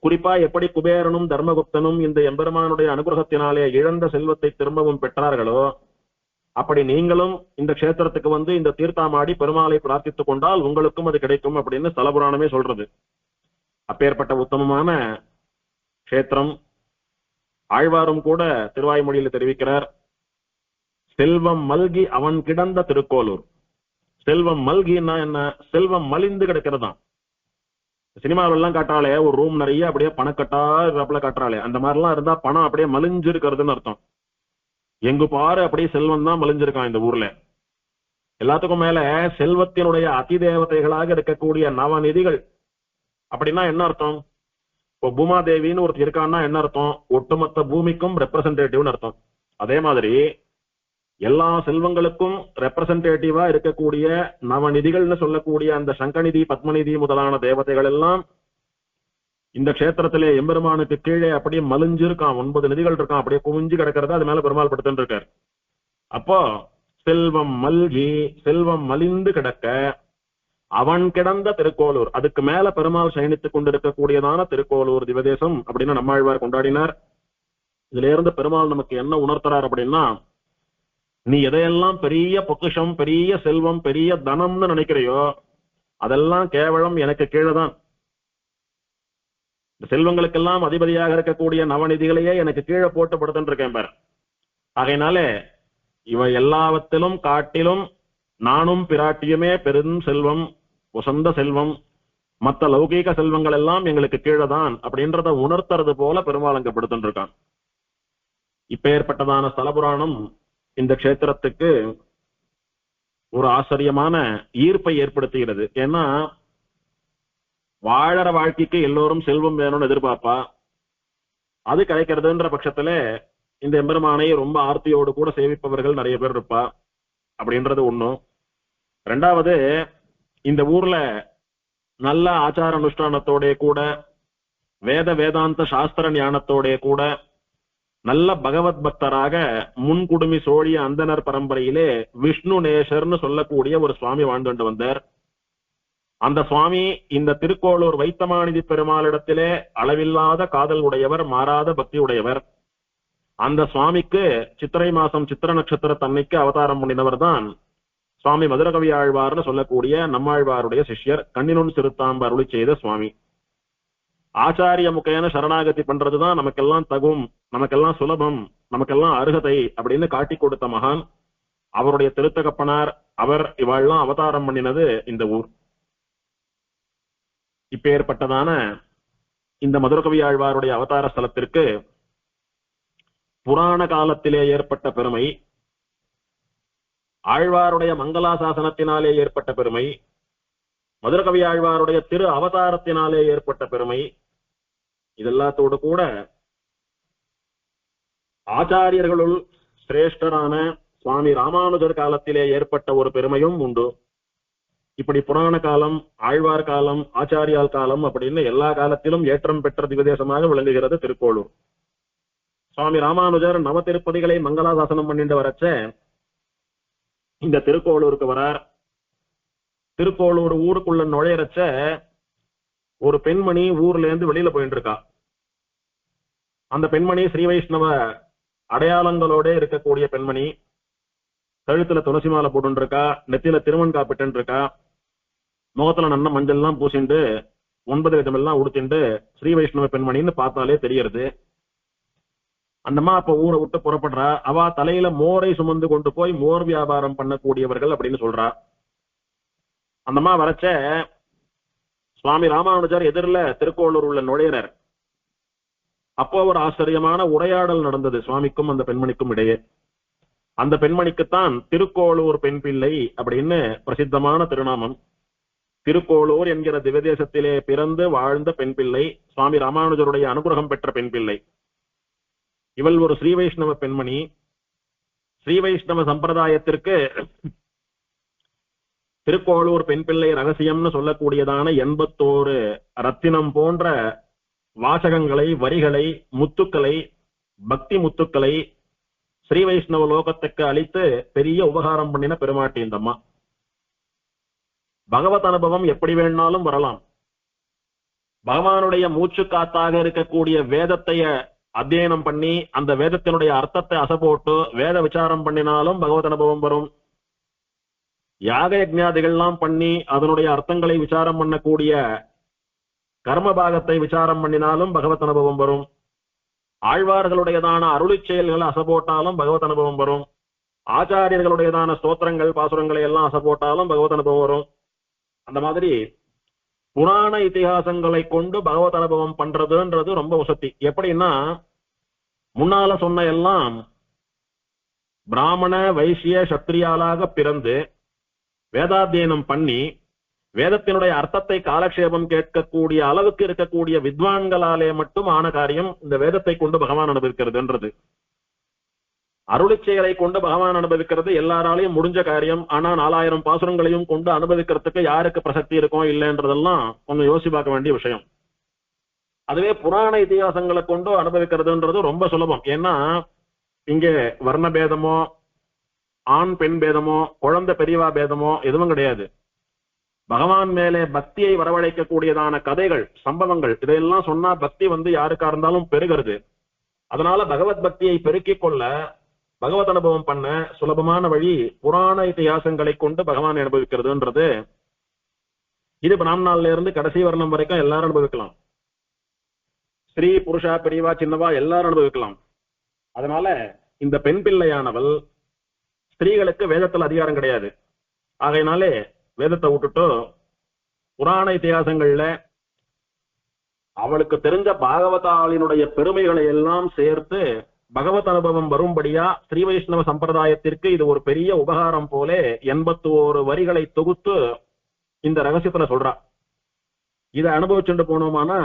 [SPEAKER 1] குறிப்பா எப்படி குபேரனும் தர்மகுப்தனும் இந்த எம்பெருமானுடைய அனுகிரகத்தினாலே இழந்த செல்வத்தை திரும்பவும் பெற்றார்களோ, அப்படி நீங்களும் இந்த கஷேத்திரத்துக்கு வந்து இந்த தீர்த்தமாடி பெருமாளை பிரார்த்தித்துக் கொண்டால் உங்களுக்கும் அது கிடைக்கும் அப்படின்னு ஸ்தலபுராணமே சொல்றது. அப்பேற்பட்ட உத்தமமான கஷேத்திரம். ஆழ்வாரும் கூட திருவாய்மொழியில் தெரிவிக்கிறார், செல்வம் மல்கி அவன் கிடந்த திருக்கோலூர். செல்வம் மல்கின்னா என்ன? செல்வம் மலிந்து கிடக்கிறதா. சினிமாவெல்லாம் காட்டுறாளே ஒரு ரூம் நிறைய அப்படியே பணக்கட்டா காட்டுறாளே, அந்த மாதிரிலாம் இருந்தா பணம் அப்படியே மலிஞ்சு இருக்கிறதுன்னு அர்த்தம். எங்கு பாரு அப்படியே செல்வம் தான் மலிஞ்சிருக்கான் இந்த ஊர்ல. எல்லாத்துக்கும் மேல செல்வத்தினுடைய அதிதேவதைகளாக இருக்கக்கூடிய நவநிதிகள் அப்படின்னா என்ன அர்த்தம்? இப்போ பூமாதேவின்னு ஒருத்தர் இருக்கான்னா என்ன அர்த்தம்? ஒட்டுமொத்த பூமிக்கும் ரெப்ரசன்டேட்டிவ்னு அர்த்தம். அதே மாதிரி எல்லா செல்வங்களுக்கும் ரெப்ரசன்டேட்டிவா இருக்கக்கூடிய நவநிதிகள்னு சொல்லக்கூடிய அந்த சங்கநிதி, பத்மநிதி முதலான தேவதைகள் எல்லாம் இந்த கஷேத்திரத்திலே எம்பெருமானுக்கு கீழே அப்படியே மலிஞ்சு இருக்கான். 9 நிதிகள் இருக்கான், அப்படியே குவிஞ்சு கிடக்கிறத அது மேல பெருமாள் படுத்துட்டு இருக்கார். அப்போ செல்வம் மல்கி, செல்வம் மலிந்து கிடக்க அவன் கிடந்த திருக்கோலூர், அதுக்கு மேல பெருமாள் சயனித்துக் கொண்டிருக்கக்கூடியதான திருக்கோலூர் திவதேசம் அப்படின்னு நம்மாழ்வார் கொண்டாடினார். இதுல இருந்து பெருமாள் நமக்கு என்ன உணர்த்துறார் அப்படின்னா, நீ எதையெல்லாம் பெரிய பொக்கிஷம், பெரிய செல்வம், பெரிய தனம்னு நினைக்கிறையோ அதெல்லாம் கேவலம் எனக்கு கீழே தான். இந்த செல்வங்களுக்கெல்லாம் அதிபதியாக இருக்கக்கூடிய நவநிதிகளையே எனக்கு கீழே போட்டு படுத்துட்டு இருக்கேன் பார். ஆகையினாலே இவ எல்லாவற்றிலும் காட்டிலும் நானும் பிராட்டியுமே பெரும் செல்வம், உசந்த செல்வம், மற்ற லௌகீக செல்வங்கள் எல்லாம் எங்களுக்கு கீழே தான் அப்படின்றத உணர்த்துறது போல பெருமாள் அங்க படுத்துட்டு இருக்கான். இப்ப ஏற்பட்டதான ஸ்தலபுராணம் இந்த கஷேத்திரத்துக்கு ஒரு ஆச்சரியமான ஈர்ப்பை ஏற்படுத்துகிறது. ஏன்னா வாழற வாழ்க்கைக்கு எல்லோரும் செல்வம் வேணும்னு எதிர்பார்ப்பா. அது கிடைக்கிறதுன்ற பட்சத்துல இந்த எம்பெருமானை ரொம்ப ஆர்த்தியோடு கூட சேவிப்பவர்கள் நிறைய பேர் இருப்பா அப்படின்றது ஒண்ணும். ரெண்டாவது, இந்த ஊர்ல நல்ல ஆச்சார அனுஷ்டானத்தோட கூட வேத வேதாந்த சாஸ்திர ஞானத்தோட கூட நல்ல பகவத் பக்தராக முன்குடுமி சோழிய அந்தனர் பரம்பரையிலே விஷ்ணு நேசர்னு சொல்லக்கூடிய ஒரு சுவாமி வாழ்ந்து வந்தார். அந்த சுவாமி இந்த திருக்கோளூர் வைத்தமாநிதி பெருமாளிடத்திலே அளவில்லாத காதல் உடையவர், மாறாத பக்தி உடையவர். அந்த சுவாமிக்கு சித்திரை மாசம் சித்திர நட்சத்திர தன்னைக்கு அவதாரம் பண்ணினவர் தான் சுவாமி மதுரகவி ஆழ்வார்னு சொல்லக்கூடிய நம்மாழ்வாருடைய சிஷ்யர், கண்ணினுன் சிறுத்தாம்பு அருளி செய்த சுவாமி. ஆச்சாரிய முகையான சரணாகதி பண்றதுதான் நமக்கெல்லாம் தகும், நமக்கெல்லாம் சுலபம், நமக்கெல்லாம் அருகதை அப்படின்னு காட்டி கொடுத்த மகான் அவருடைய திருத்தகப்பனார். அவர் இவாள்லாம் அவதாரம் பண்ணினது இந்த ஊர். இப்பேற்பட்டதான இந்த மதுரகவி ஆழ்வாருடைய அவதார ஸ்தலத்திற்கு புராண காலத்திலே ஏற்பட்ட பெருமை, ஆழ்வாருடைய மங்களாசாசனத்தினாலே ஏற்பட்ட பெருமை, மதுரகவி ஆழ்வாருடைய திரு அவதாரத்தினாலே ஏற்பட்ட பெருமை, இதெல்லாத்தோடு கூட ஆச்சாரியர்களுள் சிரேஷ்டரான சுவாமி ராமானுஜர் காலத்திலே ஏற்பட்ட ஒரு பெருமையும் உண்டு. இப்படி புராண காலம், ஆழ்வார் காலம், ஆச்சாரியால் காலம் அப்படின்னு எல்லா காலத்திலும் ஏற்றம் பெற்ற திவதேசமாக விளங்குகிறது திருக்கோளூர். சுவாமி ராமானுஜர் நவ திருப்பதிகளை மங்களாசாசனம் பண்ணிட்டு வரச்ச இந்த திருக்கோளூருக்கு வரார். திருக்கோளூர் ஊருக்குள்ள நுழையறச்ச ஒரு பெண்மணி ஊர்ல இருந்து வெளியில போயிட்டு இருக்கா. அந்த பெண்மணி ஸ்ரீ வைஷ்ணவ அடையாளங்களோட இருக்கக்கூடிய பெண்மணி. கழுத்துல துளசி மாலை போட்டு இருக்கா, நெத்தியில திருமண் காப்பிட்டு இருக்கா, முகத்துல நல்ல மஞ்சள் எல்லாம் பூசிண்டு 9 விதம் எல்லாம் உடுத்திண்டு ஸ்ரீ வைஷ்ணவ பெண்மணின்னு பார்த்தாலே தெரியறது. அந்தம்மா அப்ப ஊரை விட்டு புறப்படுறா. அவ தலையில மோரை சுமந்து கொண்டு போய் மோர் வியாபாரம் பண்ணக்கூடியவர்கள் அப்படின்னு சொல்றா. அந்தம்மா வரச்ச சுவாமி ராமானுஜர் எதிரில திருக்கோளூர் உள்ள நுழையிறார். அப்போ ஒரு ஆச்சரியமான உரையாடல் நடந்தது சுவாமிக்கும் அந்த பெண்மணிக்கும் இடையே. அந்த பெண்மணிக்குத்தான் திருக்கோளூர் பெண் பிள்ளை அப்படின்னு பிரசித்தமான திருநாமம். திருக்கோளூர் என்கிற திவதேசத்திலே பிறந்து வாழ்ந்த பெண் பிள்ளை, சுவாமி ராமானுஜருடைய அனுகிரகம் பெற்ற பெண் பிள்ளை. இவள் ஒரு ஸ்ரீ வைஷ்ணவ பெண்மணி. ஸ்ரீ வைஷ்ணவ சம்பிரதாயத்திற்கு திருக்கோளூர் பெண் பிள்ளை ரகசியம்னு சொல்லக்கூடியதான 81 ரத்தினம் போன்ற வாசகங்களை, வரிகளை, முத்துக்களை, பக்தி முத்துக்களை ஸ்ரீ வைஷ்ணவ லோகத்துக்கு அளித்து பெரிய உபகாரம் பண்ணின பெருமாட்டி இந்த அம்மா. பகவத் அனுபவம் எப்படி வேணாலும் வரலாம். பகவானுடைய மூச்சு காத்தாக இருக்கக்கூடிய வேதத்தைய அத்தியனம் பண்ணி அந்த வேதத்தினுடைய அர்த்தத்தை அசைபோட்டு வேத விசாரம் பண்ணினாலும் பகவத் அனுபவம் வரும். யாக யஜ்ஞாதிகள்லாம் பண்ணி அதனுடைய அர்த்தங்களை விசாரம் பண்ணக்கூடிய கர்ம பாகத்தை விசாரம் பண்ணினாலும் பகவத் அனுபவம் வரும். ஆழ்வார்களுடையதான அருளி செயல்களை அசைபோட்டாலும் பகவத் அனுபவம் வரும். ஆச்சாரியர்களுடையதான ஸ்தோத்திரங்கள், பாசுரங்களை எல்லாம் அசைபோட்டாலும் பகவத் அனுபவம் வரும். அந்த மாதிரி புராண இதிகாசங்களை கொண்டு பகவத் அனுபவம் பண்றதுன்றது ரொம்ப வசதி. எப்படின்னா, முன்னால சொன்ன எல்லாம் பிராமண வைசிய சத்திரியாளாக பிறந்து வேதாத்தியனம் பண்ணி வேதத்தினுடைய அர்த்தத்தை காலக்ஷேபம் கேட்கக்கூடிய அளவுக்கு இருக்கக்கூடிய வித்வான்களாலே மட்டும் ஆன காரியம் இந்த வேதத்தை கொண்டு பகவான் அனுபவிக்கிறதுன்றது. அருளிச் செயலை கொண்டு பகவான் அனுபவிக்கிறது எல்லாராலையும் முடிஞ்ச காரியம். ஆனா 4000 பாசுரங்களையும் கொண்டு அனுபவிக்கிறதுக்கு யாருக்கு பிரசக்தி இருக்கும் இல்லைன்றதெல்லாம் கொஞ்சம் யோசி பார்க்க வேண்டிய விஷயம். அதுவே புராண இதிகாசங்களை கொண்டு அனுபவிக்கிறதுன்றது ரொம்ப சுலபம். ஏன்னா இங்கே வர்ண பேதமோ, ஆண் பெண் பேதமோ, குழந்தை பெரியவா பேதமோ எதுவும் கிடையாது. பகவான் மேலே பக்தியை வரவழைக்கக்கூடியதான கதைகள், சம்பவங்கள், இதையெல்லாம் சொன்னா பக்தி யாருக்கா இருந்தாலும் பெருகிறது. அதனால பகவத் பக்தியை பெருக்கிக் கொள்ள, பகவத் அனுபவம் பண்ண சுலபமான வழி புராண இதிகாசங்களை கொண்டு பகவான் அனுபவிக்கிறதுன்றது. இது பிராமணால இருந்து கடைசி வர்ணம் வரைக்கும் எல்லாரும் அனுபவிக்கலாம். ஸ்ரீ புருஷா பெரியவா சின்னவா எல்லாரும் அனுபவிக்கலாம். அதனால இந்த பெண் பிள்ளையானவள் ஸ்திரீகளுக்கு வேதத்துல அதிகாரம் கிடையாது. ஆகையினாலே வேதத்தை விட்டுட்டு புராண இதிகாசங்கள்ல அவளுக்கு தெரிஞ்ச பாகவதாளினுடைய பெருமைகளை எல்லாம் சேர்த்து பகவத் அனுபவம் வரும்படியா ஸ்ரீ வைஷ்ணவ சம்பிரதாயத்திற்கு இது ஒரு பெரிய உபகாரம் போல 81 வரிகளை தொகுத்து இந்த ரகசியத்துல சொல்றா. இதை அனுபவிச்சுட்டு போனோமானா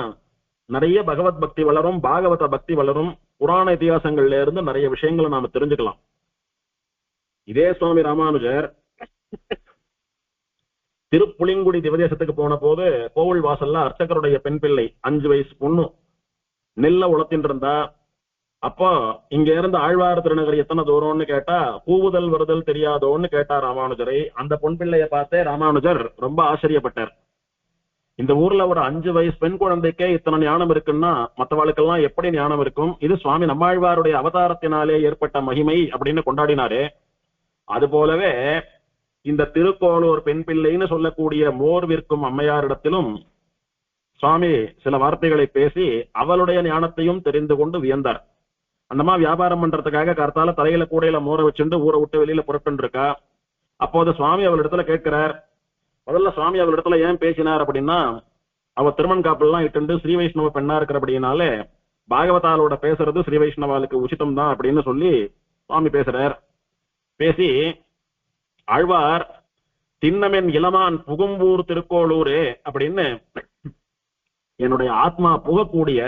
[SPEAKER 1] நிறைய பகவத் பக்தி வளரும், பாகவத பக்தி வளரும். புராண இதிகாசங்கள்ல இருந்து நிறைய விஷயங்களை நாம தெரிஞ்சுக்கலாம். இதே சுவாமி ராமானுஜர் திருப்புளிங்குடி திவதேசத்துக்கு போன போது கோவில் வாசல்ல அர்ச்சகருடைய பெண் பிள்ளை 5 வயசு பொண்ணு நெல்ல உளத்தின் இருந்தா. அப்போ இங்க இருந்து ஆழ்வார் திருநகர் எத்தனை தூரம்னு கேட்டா பூவுதல் வருதல் தெரியாதோன்னு கேட்டா ராமானுஜரை. அந்த பொன் பிள்ளைய பார்த்தே ராமானுஜர் ரொம்ப ஆச்சரியப்பட்டார். இந்த ஊர்ல ஒரு 5 வயசு பெண் குழந்தைக்கே இத்தனை ஞானம் இருக்குன்னா மற்றவாளுக்கெல்லாம் எப்படி ஞானம் இருக்கும்? இது சுவாமி நம்மாழ்வாருடைய அவதாரத்தினாலே ஏற்பட்ட மகிமை அப்படின்னு கொண்டாடினாரு. அது போலவே இந்த திருக்கோளூர் பெண் பிள்ளைன்னு சொல்லக்கூடிய மோர் விற்கும் அம்மையாரிடத்திலும் சுவாமி சில வார்த்தைகளை பேசி அவளுடைய ஞானத்தையும் தெரிந்து கொண்டு வியந்தார். அந்தமா வியாபாரம் பண்றதுக்காக கர்த்தால தலையில கூடையில மோரை வச்சுட்டு ஊரை விட்டு வெளியில புறப்பட்டு இருக்கா. அப்போது சுவாமி அவளிடத்துல கேட்கிறார். முதல்ல சுவாமி அவளிடத்துல ஏன் பேசினார் அப்படின்னா, அவ திருமண் காப்பெல்லாம் இட்டு ஸ்ரீ வைஷ்ணவ பெண்ணா இருக்கிறபடினாலே பாகவதாலோட பேசுறது ஸ்ரீ வைஷ்ணவாளுக்கு உச்சிதம் தான் அப்படின்னு சொல்லி சுவாமி பேசுறார். பேசி ஆழ்வார் திண்ணமென் இளமான் புகும்பூர் திருக்கோளூரே அப்படின்னு என்னுடைய ஆத்மா புகக்கூடிய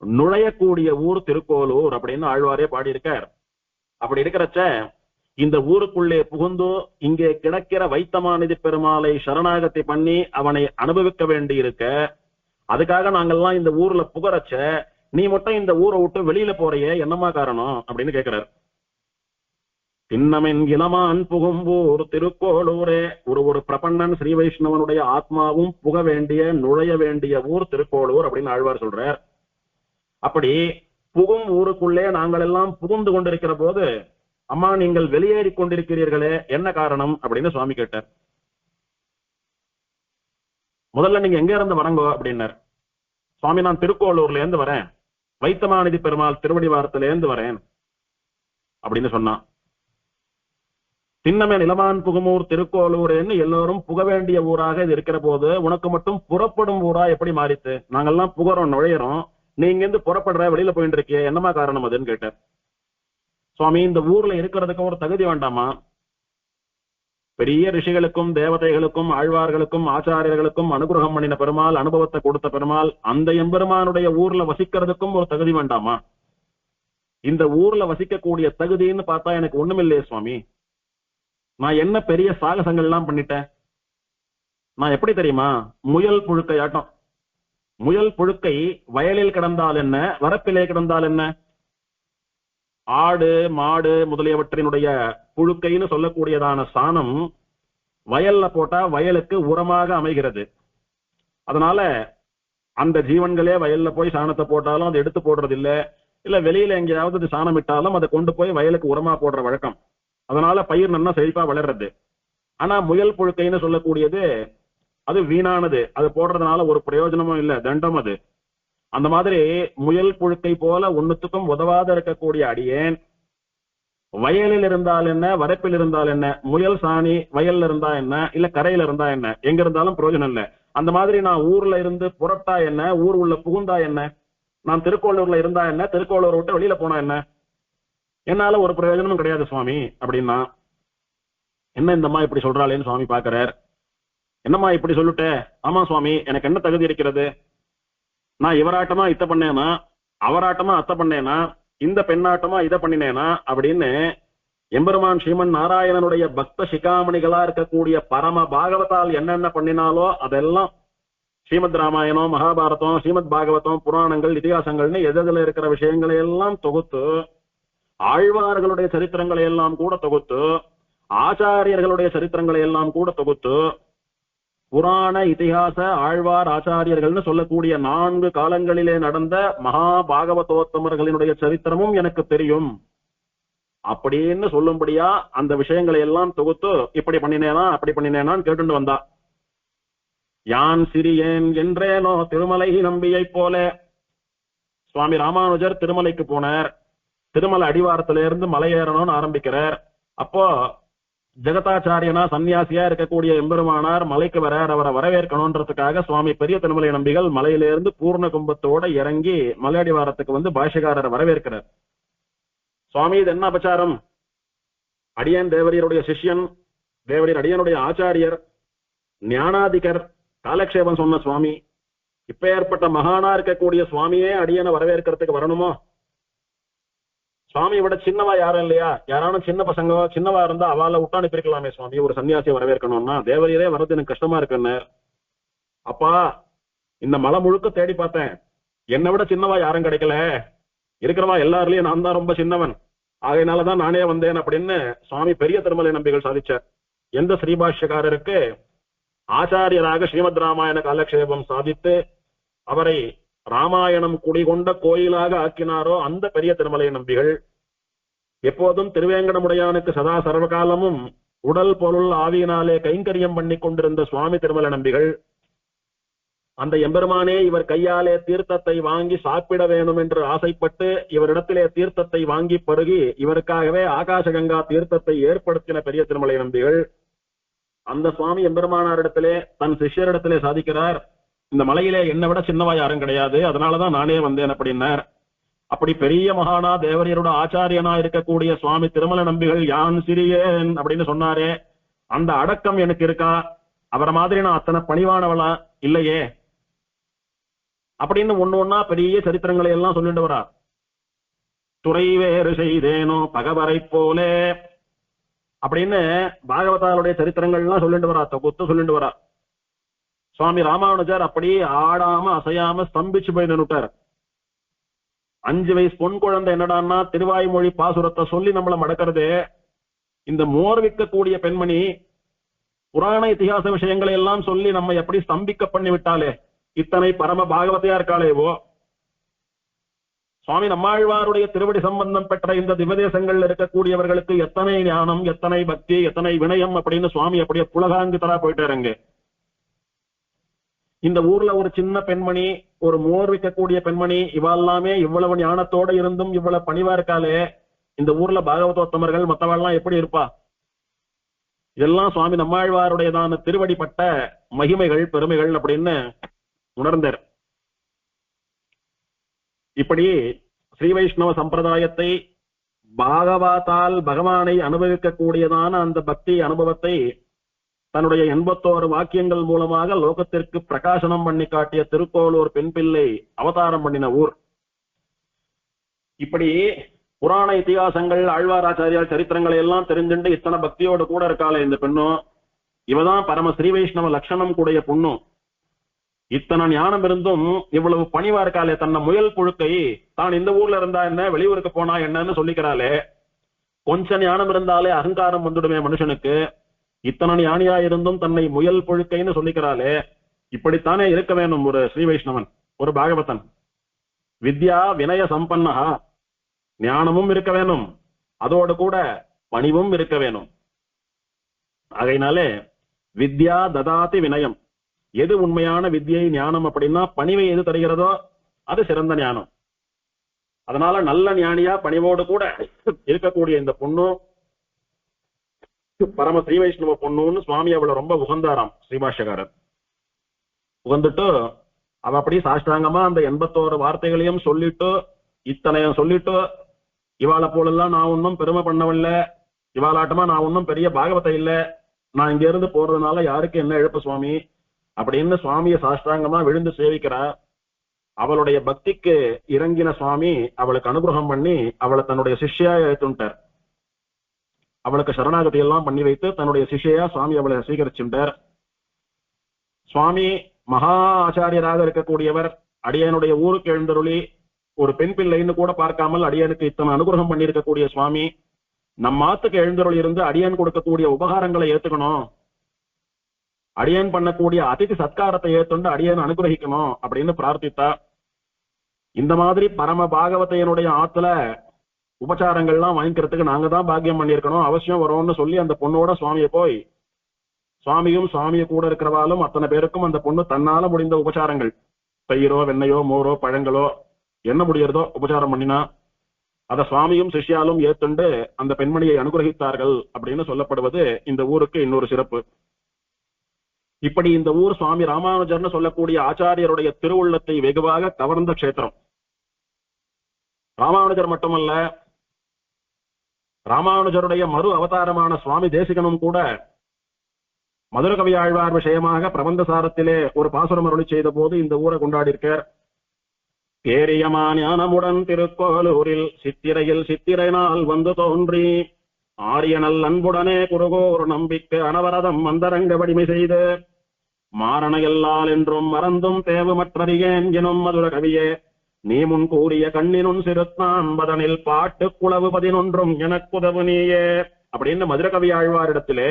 [SPEAKER 1] நுழையக்கூடிய ஊர் திருக்கோளூர் அப்படின்னு ஆழ்வாரே பாடியிருக்கார். அப்படி இருக்கிறச்ச இந்த ஊருக்குள்ளே புகுந்து இங்கே கிடக்கிற வைத்தமாநிதி பெருமாளை சரணாகதி பண்ணி அவனை அனுபவிக்க வேண்டி இருக்க, அதுக்காக நாங்கெல்லாம் இந்த ஊர்ல புகரச்ச நீ மட்டும் இந்த ஊரை விட்டு வெளியில போறியே, என்னமா காரணம் அப்படின்னு கேட்கிறார். திண்ணமென் இளமான் புகும்பூர் திருக்கோளூரே, ஒரு பிரபன்னன் ஸ்ரீ வைஷ்ணவனுடைய ஆத்மாவும் புக வேண்டிய நுழைய வேண்டிய ஊர் திருக்கோளூர் அப்படின்னு ஆழ்வார் சொல்றார். அப்படி புகும் ஊருக்குள்ளே நாங்கள் எல்லாம் புகுந்து கொண்டிருக்கிற போது அம்மா நீங்கள் வெளியேறி கொண்டிருக்கிறீர்களே, என்ன காரணம் அப்படின்னு சுவாமி கேட்டார். முதல்ல நீங்க எங்க இருந்து வரங்கோ அப்படின்னார். சுவாமி நான் திருக்கோளூர்ல இருந்து வரேன், வைத்தமாநிதி பெருமாள் திருவடிவாரத்தில இருந்து வரேன் அப்படின்னு சொன்னான். திண்ணமே நிலமான் புகுமூர் திருக்கோளூர்னு எல்லோரும் புக வேண்டிய ஊராக இது இருக்கிற போது உனக்கு மட்டும் புறப்படும் ஊரா எப்படி மாறித்து? நாங்கெல்லாம் புகறோம் நுழையிறோம், நீங்க இருந்து புறப்படுற வெளியில போயிட்டு இருக்கிய, என்னமா காரணம் அதுன்னு கேட்டார். சுவாமி இந்த ஊர்ல இருக்கிறதுக்கு ஒரு தகுதி வேண்டாமா? பெரிய ரிஷிகளுக்கும் தேவதைகளுக்கும் ஆழ்வார்களுக்கும் ஆச்சாரியர்களுக்கும் அனுகிரகம் பண்ணின பெருமாள், அனுபவத்தை கொடுத்த பெருமாள், அந்த எம்பெருமானுடைய ஊர்ல வசிக்கிறதுக்கும் ஒரு தகுதி வேண்டாமா? இந்த ஊர்ல வசிக்கக்கூடிய தகுதின்னு பார்த்தா எனக்கு ஒண்ணுமில்லையே சுவாமி. நான் என்ன பெரிய சாகசங்கள்லாம் பண்ணிட்டேன். நான் எப்படி தெரியுமா, முயல் புழுக்கையாட்டம். முயல் புழுக்கை வயலில் கிடந்தால் என்ன, வரப்பிலே கிடந்தால் என்ன? ஆடு மாடு முதலியவற்றினுடைய புழுக்கைன்னு சொல்லக்கூடியதான சாணம் வயல்ல போட்டா வயலுக்கு உரமாக அமைகிறது. அதனால அந்த ஜீவன்களே வயல்ல போய் சாணத்தை போட்டாலும் அதை எடுத்து போடுறது இல்ல வெளியில எங்கேயாவது சாணம் இட்டாலும் அதை கொண்டு போய் வயலுக்கு உரமா போடுற வழக்கம். அதனால பயிர் நல்லா செழிப்பா வளர்றது. ஆனா முயல் புழுக்கைன்னு சொல்லக்கூடியது அது வீணானது, அது போடுறதுனால ஒரு பிரயோஜனமும் இல்ல, தண்டம் அது. அந்த மாதிரி முயல் புழுக்கை போல ஒன்னுத்துக்கும் உதவாத இருக்கக்கூடிய அடியேன் வயலில் இருந்தால் என்ன, வரப்பில் இருந்தால் என்ன, முயல் சாணி வயல்ல இருந்தா என்ன, இல்ல கரையில இருந்தா என்ன, எங்க இருந்தாலும் பிரயோஜனம் இல்ல. அந்த மாதிரி நான் ஊர்ல இருந்து புறப்பட்டா என்ன, ஊர் உள்ள புகுந்தா என்ன, நான் திருக்கோளூர்ல இருந்தா என்ன, திருக்கோளூர் விட்டு வெளியில போனா என்ன, என்னால ஒரு பிரயோஜனமும் கிடையாது சுவாமி அப்படின்னா. என்ன இந்தம்மா இப்படி சொல்றாளேன்னு சுவாமி பாக்குறார். என்னம்மா இப்படி சொல்லிட்ட? ஆமா சுவாமி, எனக்கு என்ன தகுதி இருக்கிறது? நான் இவராட்டமா இத்த பண்ணேனா, அவராட்டமா அத்த பண்ணேனா, இந்த பெண்ணாட்டமா இதை பண்ணினேனா அப்படின்னு எம்பெருமான் ஸ்ரீமன் நாராயணனுடைய பக்த சிகாமணிகளா இருக்கக்கூடிய பரம பாகவதால் என்னென்ன பண்ணினாலோ அதெல்லாம் ஸ்ரீமத் ராமாயணம், மகாபாரதம், ஸ்ரீமத் பாகவதம், புராணங்கள், இதிகாசங்கள்னு எதுல இருக்கிற விஷயங்களை எல்லாம் தொகுத்து, ஆழ்வார்களுடைய சரித்திரங்களை எல்லாம் கூட தொகுத்து, ஆச்சாரியர்களுடைய சரித்திரங்களை எல்லாம் கூட தொகுத்து, புராண இதிகாச ஆழ்வார் ஆச்சாரியர்கள்னு சொல்லக்கூடிய 4 காலங்களிலே நடந்த மகா பாகவதோத்தமர்களினுடைய சரித்திரமும் எனக்கு தெரியும் அப்படின்னு சொல்லும்படியா அந்த விஷயங்களை எல்லாம் தொகுத்து இப்படி பண்ணினேனா அப்படி பண்ணினேனான்னு கேட்டு வந்தா. யான் சிறியேன் என்றேனோ திருமலை நம்பியை போல. சுவாமி ராமானுஜர் திருமலைக்கு போனார். திருமலை அடிவாரத்தில இருந்து மலை ஏறணும்னு ஆரம்பிக்கிறார். அப்போ ஜெகதாச்சாரியனா சன்னியாசியா இருக்கக்கூடிய எம்பெருமானார் மலைக்கு வரார். அவரை வரவேற்கணும்ன்றதுக்காக சுவாமி பெரிய திருமலை நம்பிகள் மலையிலிருந்து பூர்ண கும்பத்தோட இறங்கி மலையடிவாரத்துக்கு வந்து பாஷகாரரை வரவேற்கிறார். சுவாமி இது என்ன அபச்சாரம்? அடியன் தேவரியருடைய சிஷ்யன், தேவரியர் அடியனுடைய ஆச்சாரியர், ஞானாதிகர், காலக்ஷேபம் சொன்ன சுவாமி, இப்ப ஏற்பட்ட மகானா இருக்கக்கூடிய சுவாமியே அடியனை வரவேற்கிறதுக்கு வரணுமோ? சுவாமியை விட சின்னவா யாரும் இல்லையா? யாரானும் சின்ன பசங்க சின்னவா இருந்தா அவளை விட்டு அனுப்பியிருக்கலாமே சுவாமி, ஒரு சன்னியாசியை வரவேற்கணும்னா. தேவரியரே வர்றது எனக்கு கஷ்டமா இருக்குன்னு. அப்பா இந்த மலை முழுக்க தேடி பார்த்தேன், என்னை விட சின்னவா யாரும் கிடைக்கல, இருக்கிறவா எல்லாருலயும் நான் தான் ரொம்ப சின்னவன், ஆகையினாலதான் நானே வந்தேன் அப்படின்னு சுவாமி பெரிய திருமலை நம்பிகள் சாதிச்சார். எந்த ஸ்ரீபாஷ்யக்காரருக்கு ஆச்சாரியராக ஸ்ரீமத் ராமாயண காலக்ஷேபம் சாதித்து அவரை ராமாயணம் குடிகொண்ட கோயிலாக ஆக்கினாரோ அந்த பெரிய திருமலை நம்பிகள் எப்போதும் திருவேங்கடமுடையானுக்கு சதா சர்வகாலமும் உடல் பொருள் ஆவியினாலே கைங்கரியம் பண்ணி கொண்டிருந்த சுவாமி திருமலை நம்பிகள் அந்த எம்பெருமானே இவர் கையாலே தீர்த்தத்தை வாங்கி சாப்பிட வேணும் என்று ஆசைப்பட்டு இவரிடத்திலே தீர்த்தத்தை வாங்கி பருகி இவருக்காகவே ஆகாசகங்கா தீர்த்தத்தை ஏற்படுத்தின பெரிய திருமலை நம்பிகள் அந்த சுவாமி எம்பெருமானாரிடத்திலே தன் சிஷ்யரிடத்திலே சாதிக்கிறார். இந்த மலையிலே என்னை விட சின்னவா யாரும் கிடையாது, அதனாலதான் நானே வந்தேன் அப்படின்னார். அப்படி பெரிய மகானா தேவரியரோட ஆச்சாரியனா இருக்கக்கூடிய சுவாமி திருமல நம்பிகள் யான் சிறியேன் அப்படின்னு சொன்னாரே, அந்த அடக்கம் எனக்கு இருக்கா? அவரை மாதிரி நான் அத்தனை பணிவானவளா இல்லையே அப்படின்னு ஒண்ணு பெரிய சரித்திரங்களை எல்லாம் சொல்லிட்டு வரா. துறை வேறு செய்தேனோ பகவரை போலே அப்படின்னு பாகவதாருடைய சரித்திரங்கள்லாம் சொல்லிட்டு வரா, தொகுத்து சொல்லிட்டு வரா. சுவாமி ராமானுஜர் அப்படி ஆடாம அசையாம ஸ்தம்பிச்சு போய் நின்னுட்டார். 5 வயசு பொன் குழந்தை என்னடான்னா திருவாய்மொழி பாசுரத்தை சொல்லி நம்மள மடக்கிறது. இந்த மோர்விக்கக்கூடிய பெண்மணி புராண இத்திகாச விஷயங்களை எல்லாம் சொல்லி நம்ம எப்படி ஸ்தம்பிக்க பண்ணி விட்டாலே, இத்தனை பரம பாகவதையா இருக்காளேவோ. சுவாமி நம்மாழ்வாருடைய திருவடி சம்பந்தம் பெற்ற இந்த திவதேசங்கள்ல இருக்கக்கூடியவர்களுக்கு எத்தனை ஞானம், எத்தனை பக்தி, எத்தனை வினயம் அப்படின்னு சுவாமி அப்படியே புலகாங்கிதரா போயிட்டாருங்க. இந்த ஊர்ல ஒரு சின்ன பெண்மணி, ஒரு மோர் விற்கக்கூடிய பெண்மணி, இவாளாமே இவ்வளவு ஞானத்தோட இருந்தும் இவ்வளவு பணிவா இருக்காளே, இந்த ஊர்ல பாகவதோத்தமர்கள் மத்தவாள்லாம் எப்படி இருப்பா? இதெல்லாம் சுவாமி நம்மாழ்வாருடையதான திருவடிப்பட்ட மகிமைகள், பெருமைகள் அப்படின்னு உணர்ந்தார். இப்படி ஸ்ரீ வைஷ்ணவ சம்பிரதாயத்தை பாகவதால் பகவானை அனுபவிக்கக்கூடியதான அந்த பக்தி அனுபவத்தை தன்னுடைய 81 வாக்கியங்கள் மூலமாக லோகத்திற்கு பிரகாசனம் பண்ணி காட்டிய திருக்கோளூர் பெண் பிள்ளை அவதாரம் பண்ணின ஊர். இப்படி புராண இத்திகாசங்கள், ஆழ்வாராச்சாரியார் சரித்திரங்களை எல்லாம் தெரிஞ்சுட்டு இத்தனை பக்தியோடு கூட இருக்காளே இந்த பெண்ணும், இவதான் பரம ஸ்ரீ வைஷ்ணவ லட்சணம் கூடிய பொண்ணும். இத்தனை ஞானம் இருந்தும் இவ்வளவு பணிவா இருக்காளே, தன்னை முயல் புழுக்கை தான் இந்த ஊர்ல இருந்தா என்ன, வெளியூருக்கு போனா என்னன்னு சொல்லிக்கிறாளே. கொஞ்ச ஞானம் இருந்தாலே அகங்காரம் வந்துடுமே மனுஷனுக்கு. இத்தனை ஞானியா இருந்தும் தன்னை முயல் புழுக்கைன்னு சொல்லிக்கிறாளே. இப்படித்தானே இருக்க வேணும் ஒரு ஸ்ரீ வைஷ்ணவன், ஒரு பாகவதன். வித்யா வினய சம்பன்னஹா, ஞானமும் இருக்க வேணும், அதோடு கூட பணிவும் இருக்க வேணும். ஆகையினாலே வித்யா ததாதி வினயம், எது உண்மையான வித்யை ஞானம் அப்படின்னா பணிவை எது தருகிறதோ அது சிறந்த ஞானம். அதனால நல்ல ஞானியா பணிவோடு கூட இருக்கக்கூடிய இந்த பொண்ணு பரம ஸ்ரீ வைஷ்ணவ பொண்ணுன்னு சுவாமி அவளை ரொம்ப உகந்தாராம் ஸ்ரீபாஷ்யக்காரர். உகந்துட்டு அவ அப்படி சாஷ்டாங்கமா அந்த 81 வார்த்தைகளையும் சொல்லிட்டு, இத்தனையும் சொல்லிட்டு, இவாளை போலெல்லாம் நான் ஒன்னும் பெருமை பண்ணவில்ல, இவாளாட்டமா நான் ஒன்னும் பெரிய பாகவத்தை இல்ல, நான் இங்க இருந்து போறதுனால யாருக்கு என்ன இழப்பு சுவாமி அப்படின்னு சுவாமியை சாஷ்டாங்கமா விழுந்து சேவிக்கிறா. அவளுடைய பக்திக்கு இறங்கின சுவாமி அவளுக்கு அனுகிரகம் பண்ணி அவளை தன்னுடைய சிஷ்யா எடுத்துட்டார். அவளுக்கு சரணாகதி எல்லாம் பண்ணி வைத்து தன்னுடைய சிஷ்யா சுவாமி அவளை சீகரிச்சுட்டார். சுவாமி மகா ஆச்சாரியராக இருக்கக்கூடியவர், அடியனுடைய ஊருக்கு எழுந்தருளி ஒரு பெண் பிள்ளைன்னு கூட பார்க்காமல் அடியனுக்கு இத்தனை அனுகிரகம் பண்ணி இருக்கக்கூடிய சுவாமி, நம்ம ஆத்துக்கு எழுந்தருள் இருந்து அடியன் கொடுக்கக்கூடிய உபகாரங்களை ஏத்துக்கணும், அடியன் பண்ணக்கூடிய அதிதி சத்காரத்தை ஏத்துண்டு அடியன் அனுகிரகிக்கணும் அப்படின்னு பிரார்த்தித்தா. இந்த மாதிரி பரம பாகவதையனுடைய ஆத்துல உபச்சாரங்கள்லாம் வாங்கிக்கிறதுக்கு நாங்க தான் பாக்கியம் பண்ணியிருக்கணும், அவசியம் வரும்னு சொல்லி அந்த பொண்ணோட சுவாமியை போய், சுவாமியும் சுவாமியை கூட இருக்கிறவாலும் அத்தனை பேருக்கும் அந்த பொண்ணு தன்னால முடிந்த உபச்சாரங்கள், தயிரோ வெண்ணையோ மோரோ பழங்களோ என்ன முடியறதோ உபச்சாரம் பண்ணினா அத சுவாமியும் சிஷ்யாலும் ஏத்துண்டு அந்த பெண்மணியை அனுகிரகித்தார்கள் அப்படின்னு சொல்லப்படுவது இந்த ஊருக்கு இன்னொரு சிறப்பு. இப்படி இந்த ஊர் சுவாமி ராமானுஜர்னு சொல்லக்கூடிய ஆச்சாரியருடைய திருவுள்ளத்தை வெகுவாக கவர்ந்த க்ஷேத்திரம். ராமானுஜர் மட்டுமல்ல, ராமானுஜருடைய மறு அவதாரமான சுவாமி தேசிகனும் கூட மதுரகவி ஆழ்வார் விஷயமாக பிரபந்தசாரத்திலே ஒரு பாசுரம் அருளி செய்த போது இந்த ஊரை கொண்டாடியிருக்கார். ஏரியமா ஞானமுடன் திருக்கோளூரில் சித்திரையில் சித்திரை நாள் வந்து தோன்றி ஆரியனல் அன்புடனே குருகோர் நம்பிக்கை அனவரதம் மந்தரங்க வடிமை செய்து மாரண எல்லால் என்றும் மறந்தும் தேவுமற்றறியேன் எனும் மதுர கவியே, நீ முன் கூறிய கண்ணினும் சிறுத்தான் பதனில் பாட்டு குளவு 11 எனக்குதவு நீயே அப்படின்னு மதுரகவி ஆழ்வாரிடத்திலே,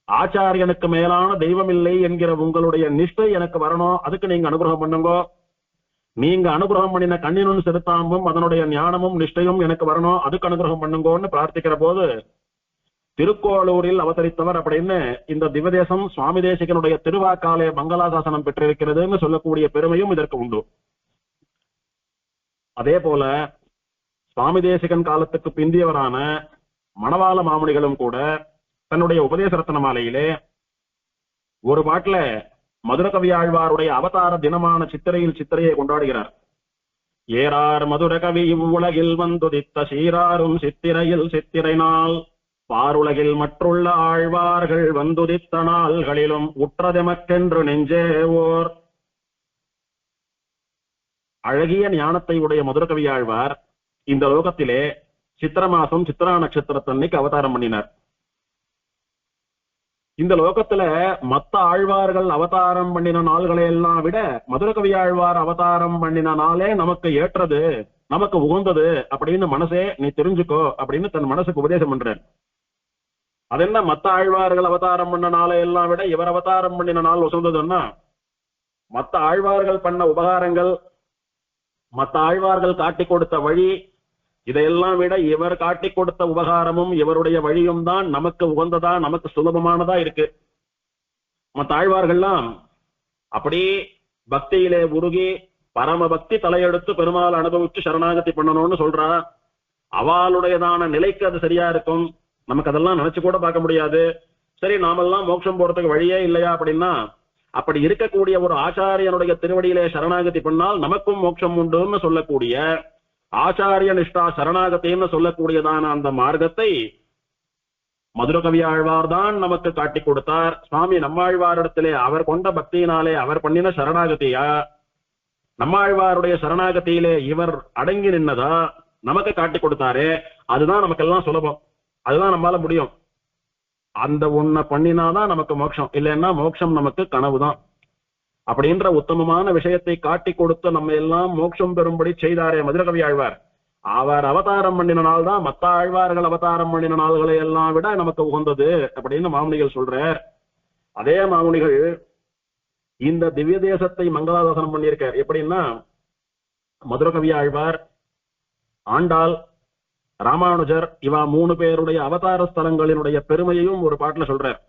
[SPEAKER 1] ஆச்சாரியனுக்கு மேலான தெய்வம் இல்லை என்கிற உங்களுடைய நிஷ்டை எனக்கு வரணும், அதுக்கு நீங்க அனுகிரகம் பண்ணுங்கோ, நீங்க அனுகிரகம் பண்ணின கண்ணினும் சிறுத்தாம்பும் அதனுடைய ஞானமும் நிஷ்டையும் எனக்கு வரணும், அதுக்கு அனுகிரகம் பண்ணுங்கோன்னு பிரார்த்திக்கிற போது திருக்கோளூரில் அவதரித்தவர் அப்படின்னு இந்த திவதேசம் சுவாமி தேசிகனுடைய திருவாக்காலே மங்களாசாசனம் பெற்றிருக்கிறதுன்னு சொல்லக்கூடிய பெருமையும் இதற்கு உண்டு. அதே போல சுவாமி தேசிகன் காலத்துக்கு பிந்தியவரான மணவாள மாமுனிகளும் கூட தன்னுடைய உபதேச ரத்ன மாலையிலே ஒரு பாட்டுல மதுரகவி ஆழ்வாருடைய அவதார தினமான சித்திரையில் சித்திரையை கொண்டாடுகிறார். ஏறார் மதுரகவி இவ்வுலகில் வந்துதித்த சீராரும் சித்திரையில் சித்திரை நாள் பாருலகில் மற்றுள்ள ஆழ்வார்கள் வந்துதித்த நாள்களிலும் உற்றதெமக்கென்று நெஞ்சே ஓர். அழகிய ஞானத்தை உடைய மதுரகவி ஆழ்வார் இந்த லோகத்திலே சித்திர மாசம் சித்திரா நட்சத்திரத்தன்னைக்கு அவதாரம் பண்ணினார். இந்த லோகத்துல மத்த ஆழ்வார்கள் அவதாரம் பண்ணின நாள்களை எல்லாம் விட மதுரகவி ஆழ்வார் அவதாரம் பண்ணின நாளே நமக்கு ஏற்றது, நமக்கு உகந்தது அப்படின்னு மனசே நீ தெரிஞ்சுக்கோ அப்படின்னு தன் மனசுக்கு உபதேசம் பண்றார். அது என்ன மத்த ஆழ்வார்கள் அவதாரம் பண்ண நாளை எல்லாம் விட இவர் அவதாரம் பண்ணின நாள் உசந்ததுன்னா, மத்த ஆழ்வார்கள் பண்ண உபகாரங்கள், மத்த ஆழ்வார்கள் காட்டி கொடுத்த வழி, இதையெல்லாம் விட இவர் காட்டி கொடுத்த உபகாரமும் இவருடைய வழியும் தான் நமக்கு உகந்ததா, நமக்கு சுலபமானதா இருக்கு. மத்த ஆழ்வார்கள்லாம் அப்படி பக்தியிலே உருகி பரம பக்தி தலையெடுத்து பெருமாள் அனுபவிச்சு சரணாகதி பண்ணணும்னு சொல்றா. அவளுடையதான நிலைக்கு அது சரியா இருக்கும். நமக்கு அதெல்லாம் நினைச்சு கூட பார்க்க முடியாது. சரி, நாமெல்லாம் மோட்சம் போறதுக்கு வழியே இல்லையா அப்படின்னா, அப்படி இருக்கக்கூடிய ஒரு ஆச்சாரியனுடைய திருவடியிலே சரணாகதி பண்ணால் நமக்கும் மோட்சம் உண்டுன்னு சொல்லக்கூடிய ஆச்சாரிய நிஷ்டா சரணாகத்தின்னு சொல்லக்கூடியதான அந்த மார்க்கத்தை மதுரகவி ஆழ்வார் தான் நமக்கு காட்டி கொடுத்தார். சுவாமி நம்மாழ்வாரிடத்திலே அவர் கொண்ட பக்தியினாலே அவர் பண்ணின சரணாகதியா, நம்மாழ்வாருடைய சரணாகதியிலே இவர் அடங்கி நின்னதா நமக்கு காட்டி கொடுத்தாரே, அதுதான் நமக்கெல்லாம் சுலபம், அதுதான் நம்மளால முடியும். அந்த ஒன்ன பண்ணினாதான் நமக்கு மோட்சம், இல்லைன்னா மோட்சம் நமக்கு கனவுதான். அப்படின்ற உத்தமமான விஷயத்தை காட்டி கொடுத்து நம்ம எல்லாம் மோட்சம் பெறும்படி செய்தாரே மதுரகவி ஆழ்வார். அவர் அவதாரம் பண்ணின நாள் தான் மத்த ஆழ்வார்கள் அவதாரம் பண்ணின நாள்களை எல்லாம் விட நமக்கு உகந்தது அப்படின்னு மாமுனிகள் சொல்றார். அதே மாமுனிகள் இந்த திவ்ய தேசத்தை மங்களாதாசனம் பண்ணியிருக்கார். எப்படின்னா, மதுரகவி ஆழ்வார், ஆண்டாள், ராமானுஜர் இவா 3 பேருடைய அவதார ஸ்தலங்களினுடைய பெருமையையும் ஒரு பாட்டுல சொல்றார்.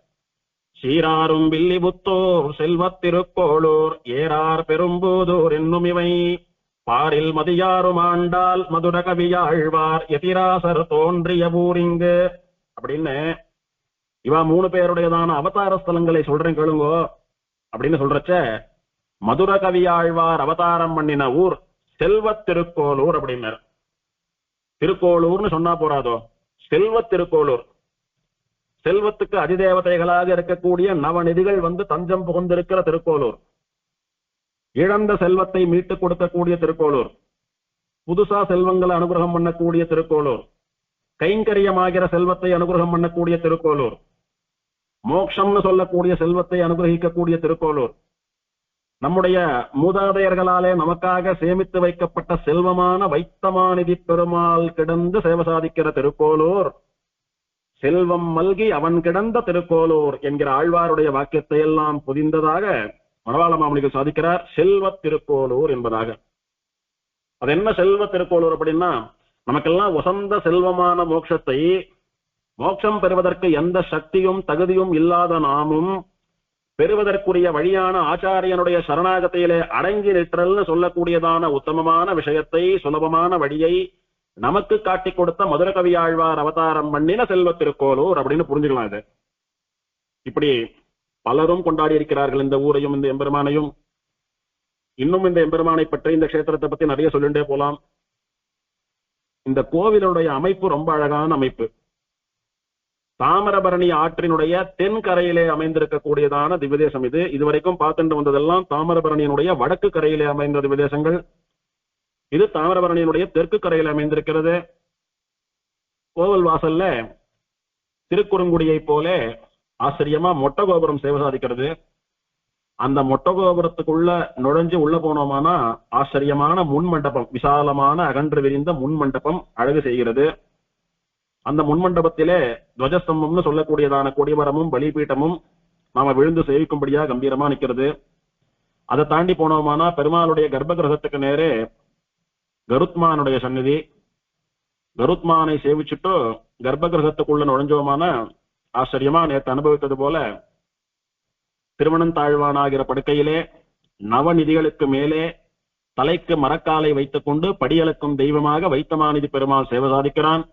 [SPEAKER 1] சீராரும் வில்லிபுத்தோர் செல்வத் திருக்கோளூர் ஏறார் பெரும்பூதூர் என்னும் இவை பாரில் மதியாரும் ஆண்டாள் மதுரகவி ஆழ்வார் எதிராசர் தோன்றிய ஊரிங்கு அப்படின்னு இவா 3 பேருடையதான அவதார ஸ்தலங்களை சொல்றேன் கேளுங்கோ அப்படின்னு சொல்றச்ச, மதுரகவி ஆழ்வார் அவதாரம் பண்ணின ஊர் செல்வத் திருக்கோளூர் அப்படின்னார். திருக்கோளூர்னு சொன்னா போறாதோ, செல்வத் திருக்கோளூர். செல்வத்துக்கு அதிதேவதைகளாக இருக்கக்கூடிய நவநிதிகள் வந்து தஞ்சம் புகுந்திருக்கிற திருக்கோளூர், இழந்த செல்வத்தை மீட்டுக் கொடுக்கக்கூடிய திருக்கோளூர், புதுசா செல்வங்களை அனுகிரகம் பண்ணக்கூடிய திருக்கோளூர், கைங்கரியமாகிற செல்வத்தை அனுகிரகம் பண்ணக்கூடிய திருக்கோளூர், மோட்சம்னு சொல்லக்கூடிய செல்வத்தை அனுகிரகிக்கக்கூடிய திருக்கோளூர், நம்முடைய மூதாதையர்களாலே நமக்காக சேமித்து வைக்கப்பட்ட செல்வமான வைத்தமாநிதி பெருமாள் கிடந்து சேவை சாதிக்கிற திருக்கோளூர், செல்வம் மல்கி அவன் கிடந்த திருக்கோளூர் என்கிற ஆழ்வாருடைய வாக்கியத்தை எல்லாம் புதிந்ததாக மணவாள மாமுனிகள் சாதிக்கிறார். செல்வ திருக்கோளூர் என்பதாக. அது என்ன செல்வ திருக்கோளூர் அப்படின்னா, நமக்கெல்லாம் வசந்த செல்வமான மோட்சத்தை, மோட்சம் பெறுவதற்கு எந்த சக்தியும் தகுதியும் இல்லாத நாமும் பெறுவதற்குரிய வழியான ஆச்சாரியனுடைய சரணாகத்திலே அடங்கி நிற்றல்னு சொல்லக்கூடியதான உத்தமமான விஷயத்தை, சுலபமான வழியை நமக்கு காட்டி கொடுத்த மதுரகவி ஆழ்வார் அவதாரம் பண்ணின செல்வ திருக்கோளூர் அப்படின்னு புரிஞ்சுக்கலாம். இது இப்படி பலரும் கொண்டாடி இருக்கிறார்கள் இந்த ஊரையும் இந்த எம்பெருமானையும். இன்னும் இந்த எம்பெருமானை பற்றி, இந்த கஷேத்திரத்தை பத்தி நிறைய சொல்லிண்டே போலாம். இந்த கோவிலுடைய அமைப்பு ரொம்ப அழகான அமைப்பு. தாமிரபரணி ஆற்றினுடைய தென்கரையிலே அமைந்திருக்கக்கூடியதான திவ்யதேசம் இது. இதுவரைக்கும் பார்த்துட்டு வந்ததெல்லாம் தாமிரபரணியினுடைய வடக்கு கரையிலே அமைந்த திவ்யதேசங்கள். இது தாமிரபரணியினுடைய தெற்கு கரையில் அமைந்திருக்கிறது. கோவில் வாசல்ல திருக்குறுங்குடியை போல ஆச்சரியமா மொட்டை கோபுரம் சேவை சாதிக்கிறது. அந்த மொட்டை கோபுரத்துக்குள்ள நுழைஞ்சு உள்ள போனோமானா ஆச்சரியமான முன்மண்டபம், விசாலமான அகன்று விரிந்த முன்மண்டபம் அழகு செய்கிறது. அந்த முன்மண்டபத்திலே துவஜஸ்தம்பம்னு சொல்லக்கூடியதான கொடிமரமும் பலிபீட்டமும் நாம விழுந்து சேவிக்கும்படியா கம்பீரமா நிற்கிறது. அதை தாண்டி போனோமானா பெருமாளுடைய கர்ப்ப கிரகத்துக்கு நேரே கருத்மானுடைய சந்நிதி. கருத்மானை சேவிச்சுட்டு கர்ப்ப கிரகத்துக்குள்ள நுழைஞ்சோமான ஆச்சரியமா நேற்று அனுபவித்தது போல திருவனந்தாழ்வானாகிற படுக்கையிலே நவநிதிகளுக்கு மேலே தலைக்கு மரக்காலை வைத்துக் கொண்டு படியளக்கும் தெய்வமாக வைத்தமாநிதி பெருமாள் சேவை சாதிக்கிறான்.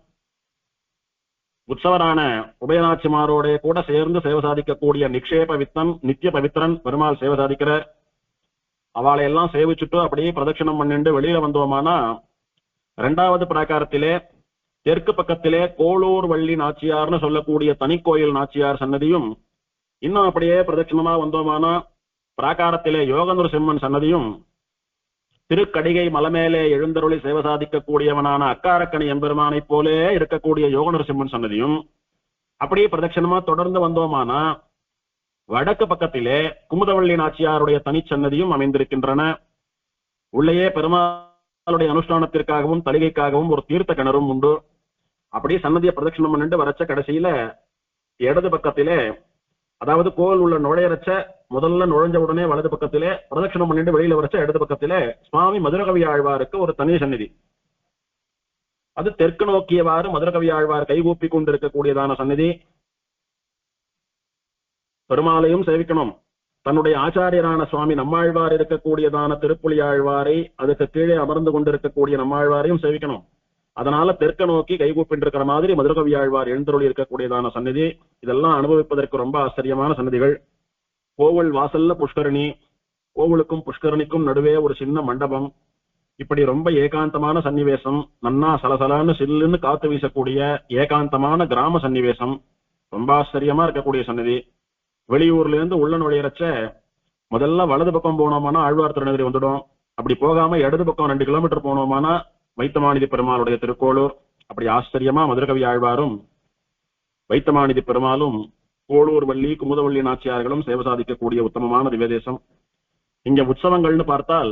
[SPEAKER 1] உற்சவரான உபயநாச்சிமாரோட கூட சேர்ந்து சேவை சாதிக்கக்கூடிய நிக்ஷேப வித்தன் நித்திய பவித்ரன் பெருமாள் சேவை சாதிக்கிற அவளை எல்லாம் சேவிச்சுட்டு அப்படியே பிரதட்சணம் பண்ணிட்டு வெளியில வந்தோமானா இரண்டாவது பிராகாரத்திலே தெற்கு பக்கத்திலே கோளூர் வள்ளி நாச்சியார்னு சொல்லக்கூடிய தனிக்கோயில் நாச்சியார் சன்னதியும், இன்னும் அப்படியே பிரதட்சணமா வந்தோமானா பிராகாரத்திலே யோகநுர் சிம்மன் சன்னதியும், திருக்கடிகை மலமேலே எழுந்தருளி சேவை சாதிக்கக்கூடியவனான அக்காரக்கணி எம்பெருமானை போலே இருக்கக்கூடிய யோகநுர் சிம்மன் சன்னதியும் அப்படியே பிரதட்சணமா தொடர்ந்து வந்தோமானா வடக்கு பக்கத்திலே குமுதவள்ளி நாச்சியாருடைய தனிச்சன்னதியும் அமைந்திருக்கின்றன. உள்ளேயே பெருமாளுடைய அனுஷ்டானத்திற்காகவும் தலிகைக்காகவும் ஒரு தீர்த்த கிணறும் உண்டு. அப்படியே சன்னதியை பிரதட்சணம் பண்ணிட்டு வரச்ச கடைசியில இடது பக்கத்திலே, அதாவது கோவில் உள்ள நுழையறச்ச முதல்ல நுழைஞ்ச உடனே வலது பக்கத்திலே பிரதட்சணம் பண்ணிட்டு வெளியில வரச்ச இடது பக்கத்திலே சுவாமி மதுரகவி ஆழ்வாருக்கு ஒரு தனி சந்நிதி. அது தெற்கு நோக்கியவாறு மதுரகவி ஆழ்வார் கைகூப்பி கொண்டிருக்கக்கூடியதான சந்நிதி. பெருமாளையும் சேவிக்கணும், தன்னுடைய ஆச்சாரியரான சுவாமி நம்மாழ்வார் இருக்கக்கூடியதான திருப்புலி ஆழ்வாரை, அதுக்கு கீழே அமர்ந்து கொண்டிருக்கக்கூடிய நம்மாழ்வாரையும் சேவிக்கணும். அதனால தெற்க நோக்கி கைகூப்பிட்டு இருக்கிற மாதிரி மதுரகவி ஆழ்வார் எழுந்தருளி இருக்கக்கூடியதான சந்நிதி. இதெல்லாம் அனுபவிப்பதற்கு ரொம்ப ஆச்சரியமான சந்நிதிகள். கோவில் வாசல்ல புஷ்கரணி, கோவிலுக்கும் புஷ்கரணிக்கும் நடுவே ஒரு சின்ன மண்டபம். இப்படி ரொம்ப ஏகாந்தமான சன்னிவேசம், நன்னா சலசலான்னு சில்லுன்னு காத்து வீசக்கூடிய ஏகாந்தமான கிராம சன்னிவேசம், ரொம்ப ஆச்சரியமா இருக்கக்கூடிய சந்நிதி. வெளியூர்ல இருந்து உள்ள நுழையறச்ச முதல்ல வலது பக்கம் போனோமானா ஆழ்வார் திருநகரி வந்துடும். அப்படி போகாம இடது பக்கம் 2 கிலோமீட்டர் போனோமானா வைத்தமாநிதி பெருமாளுடைய திருக்கோளூர். அப்படி ஆச்சரியமா மதுரகவி ஆழ்வாரும் வைத்தமாநிதி பெருமாளும் கோளூர் வள்ளி குமுதவள்ளி நாச்சியார்களும் சேவை சாதிக்கக்கூடிய உத்தமமான திவ்யதேசம். இங்க உற்சவங்கள்னு பார்த்தால்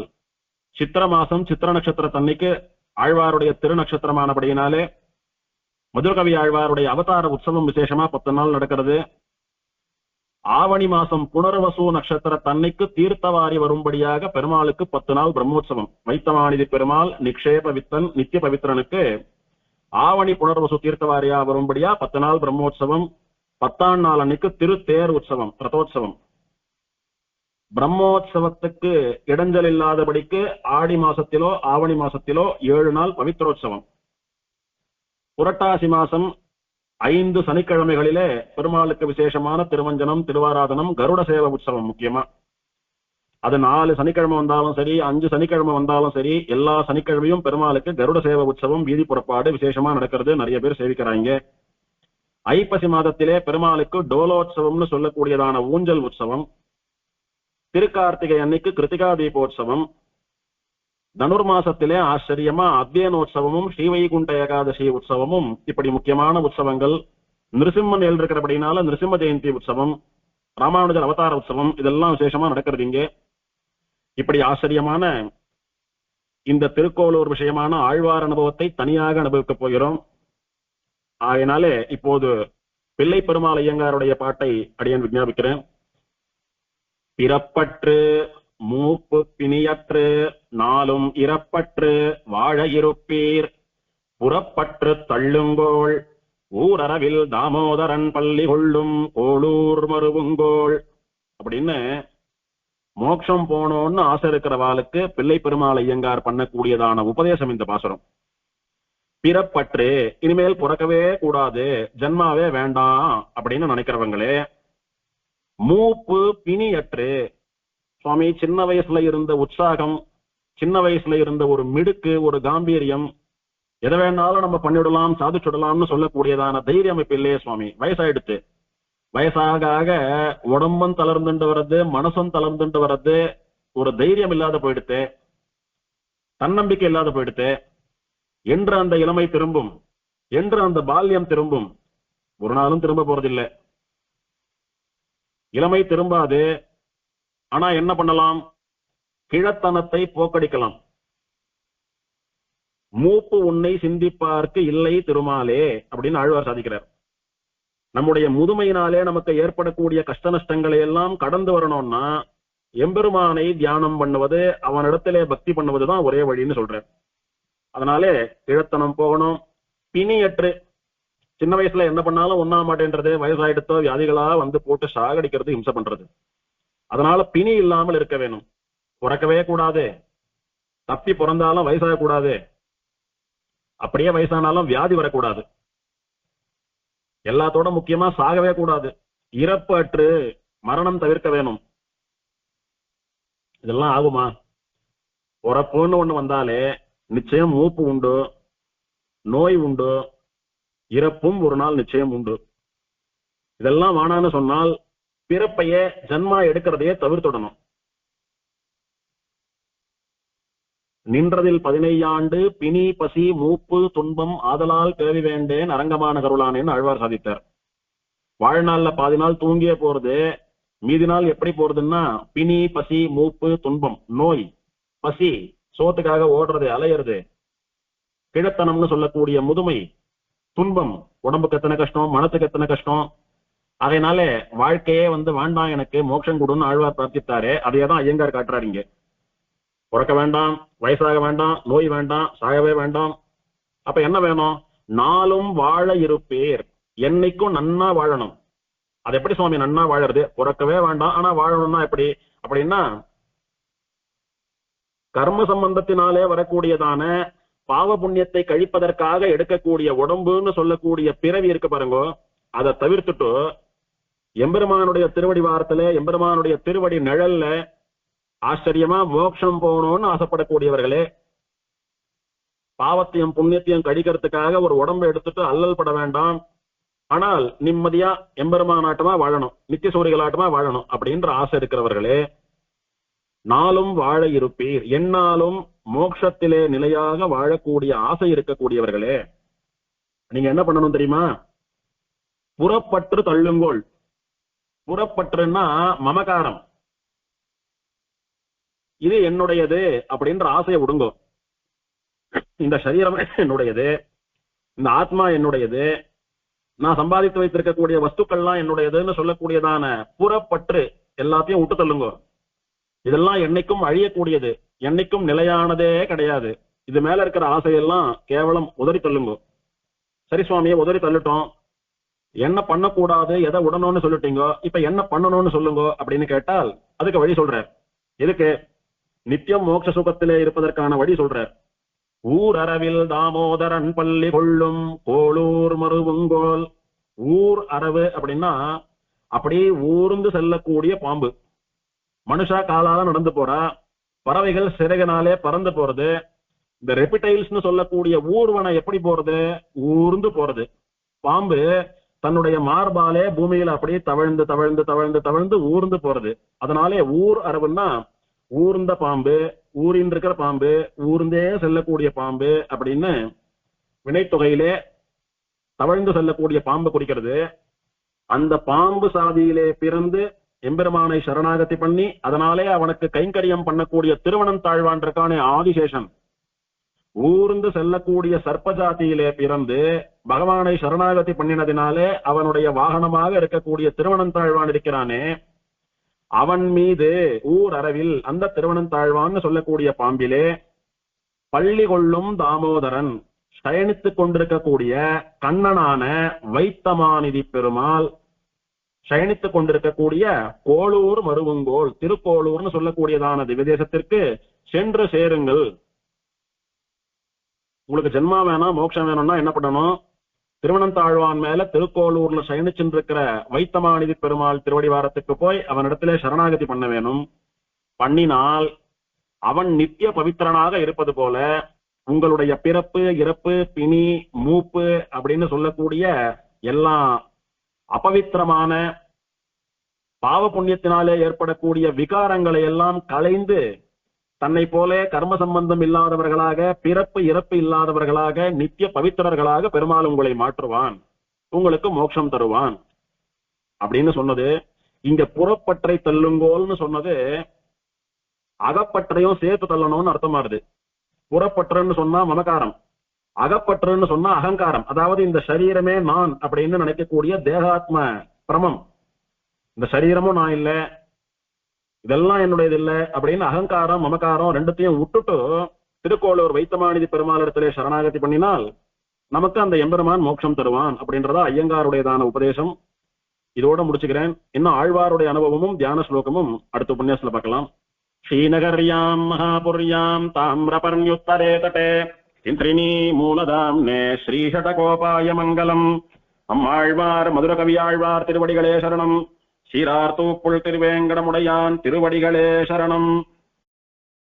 [SPEAKER 1] சித்திர மாசம் சித்திர நட்சத்திர தன்னைக்கு ஆழ்வாருடைய திருநட்சத்திரமானபடியினாலே மதுரகவி ஆழ்வாருடைய அவதார உற்சவம் விசேஷமா 10 நாள் நடக்கிறது. ஆவணி மாசம் புனர்வசு நட்சத்திர தன்னைக்கு தீர்த்தவாரி வரும்படியாக பெருமாளுக்கு 10 நாள் பிரம்மோற்சவம். வைத்தமாநிதி பெருமாள் நிக்ஷேப வித்தன் நித்திய பவித்ரனுக்கு ஆவணி புனர்வசு தீர்த்தவாரியா வரும்படியா 10 நாள் பிரம்மோற்சவம். 10ஆம் நாள் அன்னைக்கு திருத்தேர் உற்சவம், ரதோற்சவம். பிரம்மோற்சவத்துக்கு இடைஞ்சல் இல்லாதபடிக்கு ஆடி மாசத்திலோ ஆவணி மாசத்திலோ 7 நாள் பவித்ரோற்சவம். புரட்டாசி மாசம் 5 சனிக்கிழமைகளிலே பெருமாளுக்கு விசேஷமான திருமஞ்சனம், திருவாராதனம், கருட சேவ உற்சவம். முக்கியமா அது 4 சனிக்கிழமை வந்தாலும் சரி, 5 சனிக்கிழமை வந்தாலும் சரி, எல்லா சனிக்கிழமையும் பெருமாளுக்கு கருட சேவ உற்சவம், வீதி புறப்பாடு விசேஷமா நடக்கிறது. நிறைய பேர் சேவிக்கிறாங்க. ஐப்பசி மாதத்திலே பெருமாளுக்கு டோலோற்சவம்னு சொல்லக்கூடியதான ஊஞ்சல் உற்சவம். திருக்கார்த்திகை அன்னைக்கு கிருத்திகா தீபோற்சவம். தனுர்மாசத்திலே ஆச்சரியமா அத்தியனோற்சவமும் ஸ்ரீவைகுண்ட ஏகாதசி உற்சவமும். இப்படி முக்கியமான உற்சவங்கள். நிருசிம்மன் இருக்கிறபடினால நிருசிம்ம ஜெயந்தி உற்சவம், ராமானுஜர் அவதார உற்சவம், இதெல்லாம் விசேஷமா நடக்கிறது இங்கே. இப்படி ஆச்சரியமான இந்த திருக்கோளூர் விஷயமான ஆழ்வார் அனுபவத்தை தனியாக அனுபவிக்கப் போகிறோம். ஆகையினாலே இப்போது பிள்ளை பெருமாள் ஐயங்காருடைய பாட்டை அடியேன் விஞ்ஞாபிக்கிறேன். பிறப்பற்று மூப்பு பிணியற்று நாளும் இறப்பற்று வாழ இருப்பீர், புறப்பற்று தள்ளுங்கோள் ஊரறவில் தாமோதரன் பள்ளி கொள்ளும் கோளூர் மருவுங்கோள் அப்படின்னு மோட்சம் போனோன்னு ஆசை இருக்கிறவாளுக்கு பிள்ளை பெருமாள் ஐயங்கார் பண்ணக்கூடியதான உபதேசம் இந்த பாசுரம். பிறப்பற்று, இனிமேல் பிறக்கவே கூடாது, ஜன்மாவே வேண்டாம் அப்படின்னு நினைக்கிறவங்களே. மூப்பு பிணியற்று, சுவாமி சின்ன வயசுல இருந்த உற்சாகம், சின்ன வயசுல இருந்த ஒரு மிடுக்கு, ஒரு காம்பீரியம், எதை வேணாலும் நம்ம பண்ணிவிடலாம் சாதிச்சுடலாம்னு சொல்லக்கூடியதான தைரியம் இப்ப இல்லையே சுவாமி. வயசாயிடுத்து. வயசாக ஆக உடம்பும் தளர்ந்துட்டு வர்றது, மனசும் தளர்ந்துட்டு வர்றது, ஒரு தைரியம் இல்லாத போயிடுத்து, தன்னம்பிக்கை இல்லாத போயிடுத்து. என்று அந்த இளமை திரும்பும், என்று அந்த பால்யம் திரும்பும். ஒரு நாளும் திரும்ப போறதில்லை. இளமை திரும்பாது. ஆனா என்ன பண்ணலாம்? கிழத்தனத்தை போக்கடிக்கலாம். மூப்பு உன்னை சிந்திப்பார்க்கு இல்லை திருமாலே அப்படின்னு ஆழ்வார் சாதிக்கிறார். நம்முடைய முதுமையினாலே நமக்கு ஏற்படக்கூடிய கஷ்ட நஷ்டங்களை எல்லாம் கடந்து வரணும்னா எம்பெருமானை தியானம் பண்ணுவது, அவனிடத்திலே பக்தி பண்ணுவதுதான் ஒரே வழின்னு சொல்றார். அதனாலே கிழத்தனம் போகணும். பிணியற்று, சின்ன வயசுல என்ன பண்ணாலும் ஒண்ணா மாட்டேன்றது, வயசாயிடுத்தோ வியாதிகளா வந்து போட்டு சாகடிக்கிறது, ஹிம்சை பண்றது. அதனால பிணி இல்லாமல் இருக்க வேணும். பிறக்கவே கூடாது, தப்பி பிறந்தாலும் வயசாக கூடாது, அப்படியே வயசானாலும் வியாதி வரக்கூடாது. எல்லாத்தோட முக்கியமா சாகவே கூடாது, இறப்பு அற்று மரணம் தவிர்க்க வேணும். இதெல்லாம் ஆகுமா? பிறப்புன்னு ஒண்ணு வந்தாலே நிச்சயம் மூப்பு உண்டு, நோய் உண்டு, இறப்பும் ஒரு நாள் நிச்சயம் உண்டு. இதெல்லாம் வானான்னு சொன்னால் பிறப்பையே ஜன்மா எடுக்கிறதையே தவிர்த்துடணும். நின்றதில் 15 ஆண்டு பிணி பசி மூப்பு துன்பம் ஆதலால் கேள்வி வேண்டேன் அரங்கமான கருளானேன்னு ஆழ்வார் சாதித்தார். வாழ்நாள்ல பாதி நாள் தூங்கியே போறது, மீதி நாள் எப்படி போறதுன்னா பிணி பசி மூப்பு துன்பம், நோய் பசி, சோத்துக்காக ஓடுறது அலையிறது, கிழத்தனம்னு சொல்லக்கூடிய முதுமை, துன்பம், உடம்புக்கு எத்தனை கஷ்டம், மனத்துக்கு எத்தனை கஷ்டம். அதனால வாழ்க்கையே வேண்டாம், எனக்கு மோட்சம் கொடுன்னு ஆழ்வார் பிரார்த்தித்தாரே, அதையேதான் ஐயங்கார் காட்டுறாருங்க. பிறக்க வேண்டாம், வயசாக வேண்டாம், நோய் வேண்டாம், சாகவே வேண்டாம். அப்ப என்ன வேணும்? நாளும் வாழ இருப்பேர், என்னைக்கும் நன்னா வாழணும். அது எப்படி சுவாமி நன்னா வாழறது? பிறக்கவே வேண்டாம், ஆனா வாழணும்னா எப்படி அப்படின்னா, கர்ம சம்பந்தத்தினாலே வரக்கூடியதான பாவ புண்ணியத்தை கழிப்பதற்காக எடுக்கக்கூடிய உடம்புன்னு சொல்லக்கூடிய பிறவி இருக்கு பாருங்க, அதை தவிர்த்துட்டு எம்பெருமானுடைய திருவடி வாரத்துல, எம்பெருமானுடைய திருவடி நிழல்ல ஆச்சரியமா மோட்சம் போகணும்னு ஆசைப்படக்கூடியவர்களே, பாவத்தையும் புண்ணியத்தையும் கழிக்கிறதுக்காக ஒரு உடம்பை எடுத்துட்டு அல்லல் பட வேண்டாம், ஆனால் நிம்மதியா எம்பெருமானாட்டமா வாழணும், நித்திய சூரிகளாட்டமா வாழணும் அப்படின்ற ஆசை இருக்கிறவர்களே, நாளும் வாழ இருப்பீர், என்னாலும் மோட்சத்திலே நிலையாக வாழக்கூடிய ஆசை இருக்கக்கூடியவர்களே, நீங்க என்ன பண்ணணும் தெரியுமா? புறப்பற்று தள்ளுங்கோள். புறப்பற்றுன்னா மமகாரம், இது என்னுடையது அப்படின்ற ஆசையை விடுங்கோ. இந்த சரீரம் என்னுடையது, இந்த ஆத்மா என்னுடையது, நான் சம்பாதித்து வைத்திருக்கக்கூடிய வஸ்துக்கள்லாம் என்னுடையதுன்னு சொல்லக்கூடியதான புறப்பற்று எல்லாத்தையும் விட்டு தள்ளுங்கோ. இதெல்லாம் என்னைக்கும் அழியக்கூடியது, என்னைக்கும் நிலையானதே கிடையாது. இது மேல இருக்கிற ஆசையெல்லாம் கேவலம் உதறி தள்ளுங்கோ. சரி சுவாமியை உதறி தள்ளிட்டோம், என்ன பண்ணக்கூடாது எதை விடணும்னு சொல்லிட்டீங்க, இப்ப என்ன பண்ணணும்னு சொல்லுங்க அப்படின்னு கேட்டால் அதுக்கு வழி சொல்றார். எதுக்கு? நித்தியம் மோட்ச சுகத்திலே இருப்பதற்கான வழி சொல்றார். ஊர் அரவில் தாமோதரன் பள்ளி கொள்ளும் கோளூர் மருவுங்கோல். ஊர் அரவு அப்படின்னா அப்படி ஊர்ந்து செல்லக்கூடிய பாம்பு. மனுஷா காலால நடந்து போறா, பறவைகள் சிறகினாலே பறந்து போறது. இந்த ரெபிடைல்ஸ்னு சொல்லக்கூடிய ஊர்வனை எப்படி போறது? ஊர்ந்து போறது. பாம்பு தன்னுடைய மார்பாலே பூமியில அப்படியே தவழ்ந்து தவழ்ந்து தவழ்ந்து தவழ்ந்து ஊர்ந்து போறது. அதனாலே ஊர் அரவுன்னா ஊர்ந்த பாம்பு, ஊரின் இருக்கிற பாம்பு, ஊர்ந்தே செல்லக்கூடிய பாம்பு அப்படின்னு வினைத்தொகையிலே தவழ்ந்து செல்லக்கூடிய பாம்பு குறிக்கிறது. அந்த பாம்பு சாதியிலே பிறந்து எம்பெருமானை சரணாகதி பண்ணி அதனாலே அவனுக்கு கைங்கரியம் பண்ணக்கூடிய திருவனந்தாழ்வான் இருக்கானே ஆதிசேஷன், ஊர்ந்து செல்லக்கூடிய சர்ப்பஜாதியிலே பிறந்து பகவானை சரணாகதி பண்ணினதினாலே அவனுடைய வாகனமாக இருக்கக்கூடிய திருவனந்தாழ்வான் இருக்கிறானே, அவன் மீது ஊர் அரவில் அந்த திருவனந்தாழ்வான்னு சொல்லக்கூடிய பாம்பிலே பள்ளி கொள்ளும் தாமோதரன் சயனித்துக் கொண்டிருக்கக்கூடிய கண்ணனான வைத்தமாநிதி பெருமாள், சயனித்துக் கொண்டிருக்கக்கூடிய கோளூர் மருவுங்கோல், திருக்கோளூர்னு சொல்லக்கூடியதான திவ்யதேசத்திற்கு சென்று சேருங்கள். உங்களுக்கு ஜென்மா வேணாம், மோட்சம் வேணும்னா என்ன பண்ணணும்? திருவனந்தாழ்வான் மேல திருக்கோளூர்ல சயனிச்சுருக்கிற வைத்தமாநிதி பெருமாள் திருவடிவாரத்துக்கு போய் அவனிடத்திலே சரணாகதி பண்ண வேணும். பண்ணினால் அவன் நித்திய பவித்திரனாக இருப்பது போல உங்களுடைய பிறப்பு இறப்பு பிணி மூப்பு அப்படின்னு சொல்லக்கூடிய எல்லா அபவித்திரமான பாவ புண்ணியத்தினாலே ஏற்படக்கூடிய விகாரங்களை எல்லாம் களைந்து தன்னை போல கர்ம சம்பந்தம் இல்லாதவர்களாக பிறப்பு இறப்பு இல்லாதவர்களாக நித்திய பவித்திரர்களாக பெருமாள் உங்களை மாற்றுவான், உங்களுக்கு மோட்சம் தருவான் அப்படின்னு சொன்னது. இங்க புறப்பற்றை தள்ளுங்கோல்னு சொன்னது அகப்பற்றையும் சேர்த்து தள்ளணும்னு அர்த்தமாறுது. புறப்பற்றுன்னு சொன்னா மமகாரம், அகப்பற்றுன்னு சொன்னா அகங்காரம். அதாவது இந்த சரீரமே நான் அப்படின்னு நினைக்கக்கூடிய தேகாத்ம பிரமம், இந்த சரீரமும் நான் இல்லை, இதெல்லாம் என்னுடையது இல்லை அப்படின்னு அகங்காரம் மமகாரம் ரெண்டுத்தையும் விட்டுட்டு திருக்கோளூர் வைத்தமாநிதி பெருமாளிடத்திலே சரணாகதி பண்ணினால் நமக்கு அந்த எம்பெருமான் மோட்சம் தருவான் அப்படின்றதா ஐயங்காருடையதான உபதேசம். இதோட முடிச்சுக்கிறேன். இன்னும் ஆழ்வாருடைய அனுபவமும் தியான ஸ்லோகமும் அடுத்த உபன்யாசத்துல பார்க்கலாம். ஸ்ரீநகர்யாம் மகாபுர்யாம் தாமிரபர்ண்யுத்தரே தடே இந்திரிணீ மூலதாம்னே ஸ்ரீஷடகோபாய மங்கலம். அம்மாழ்வார் மதுர கவியாழ்வார் திருவடிகளே சரணம். சீரார் தூப்புள் திருவேங்கடமுடையான் திருவடிகளே சரணம்.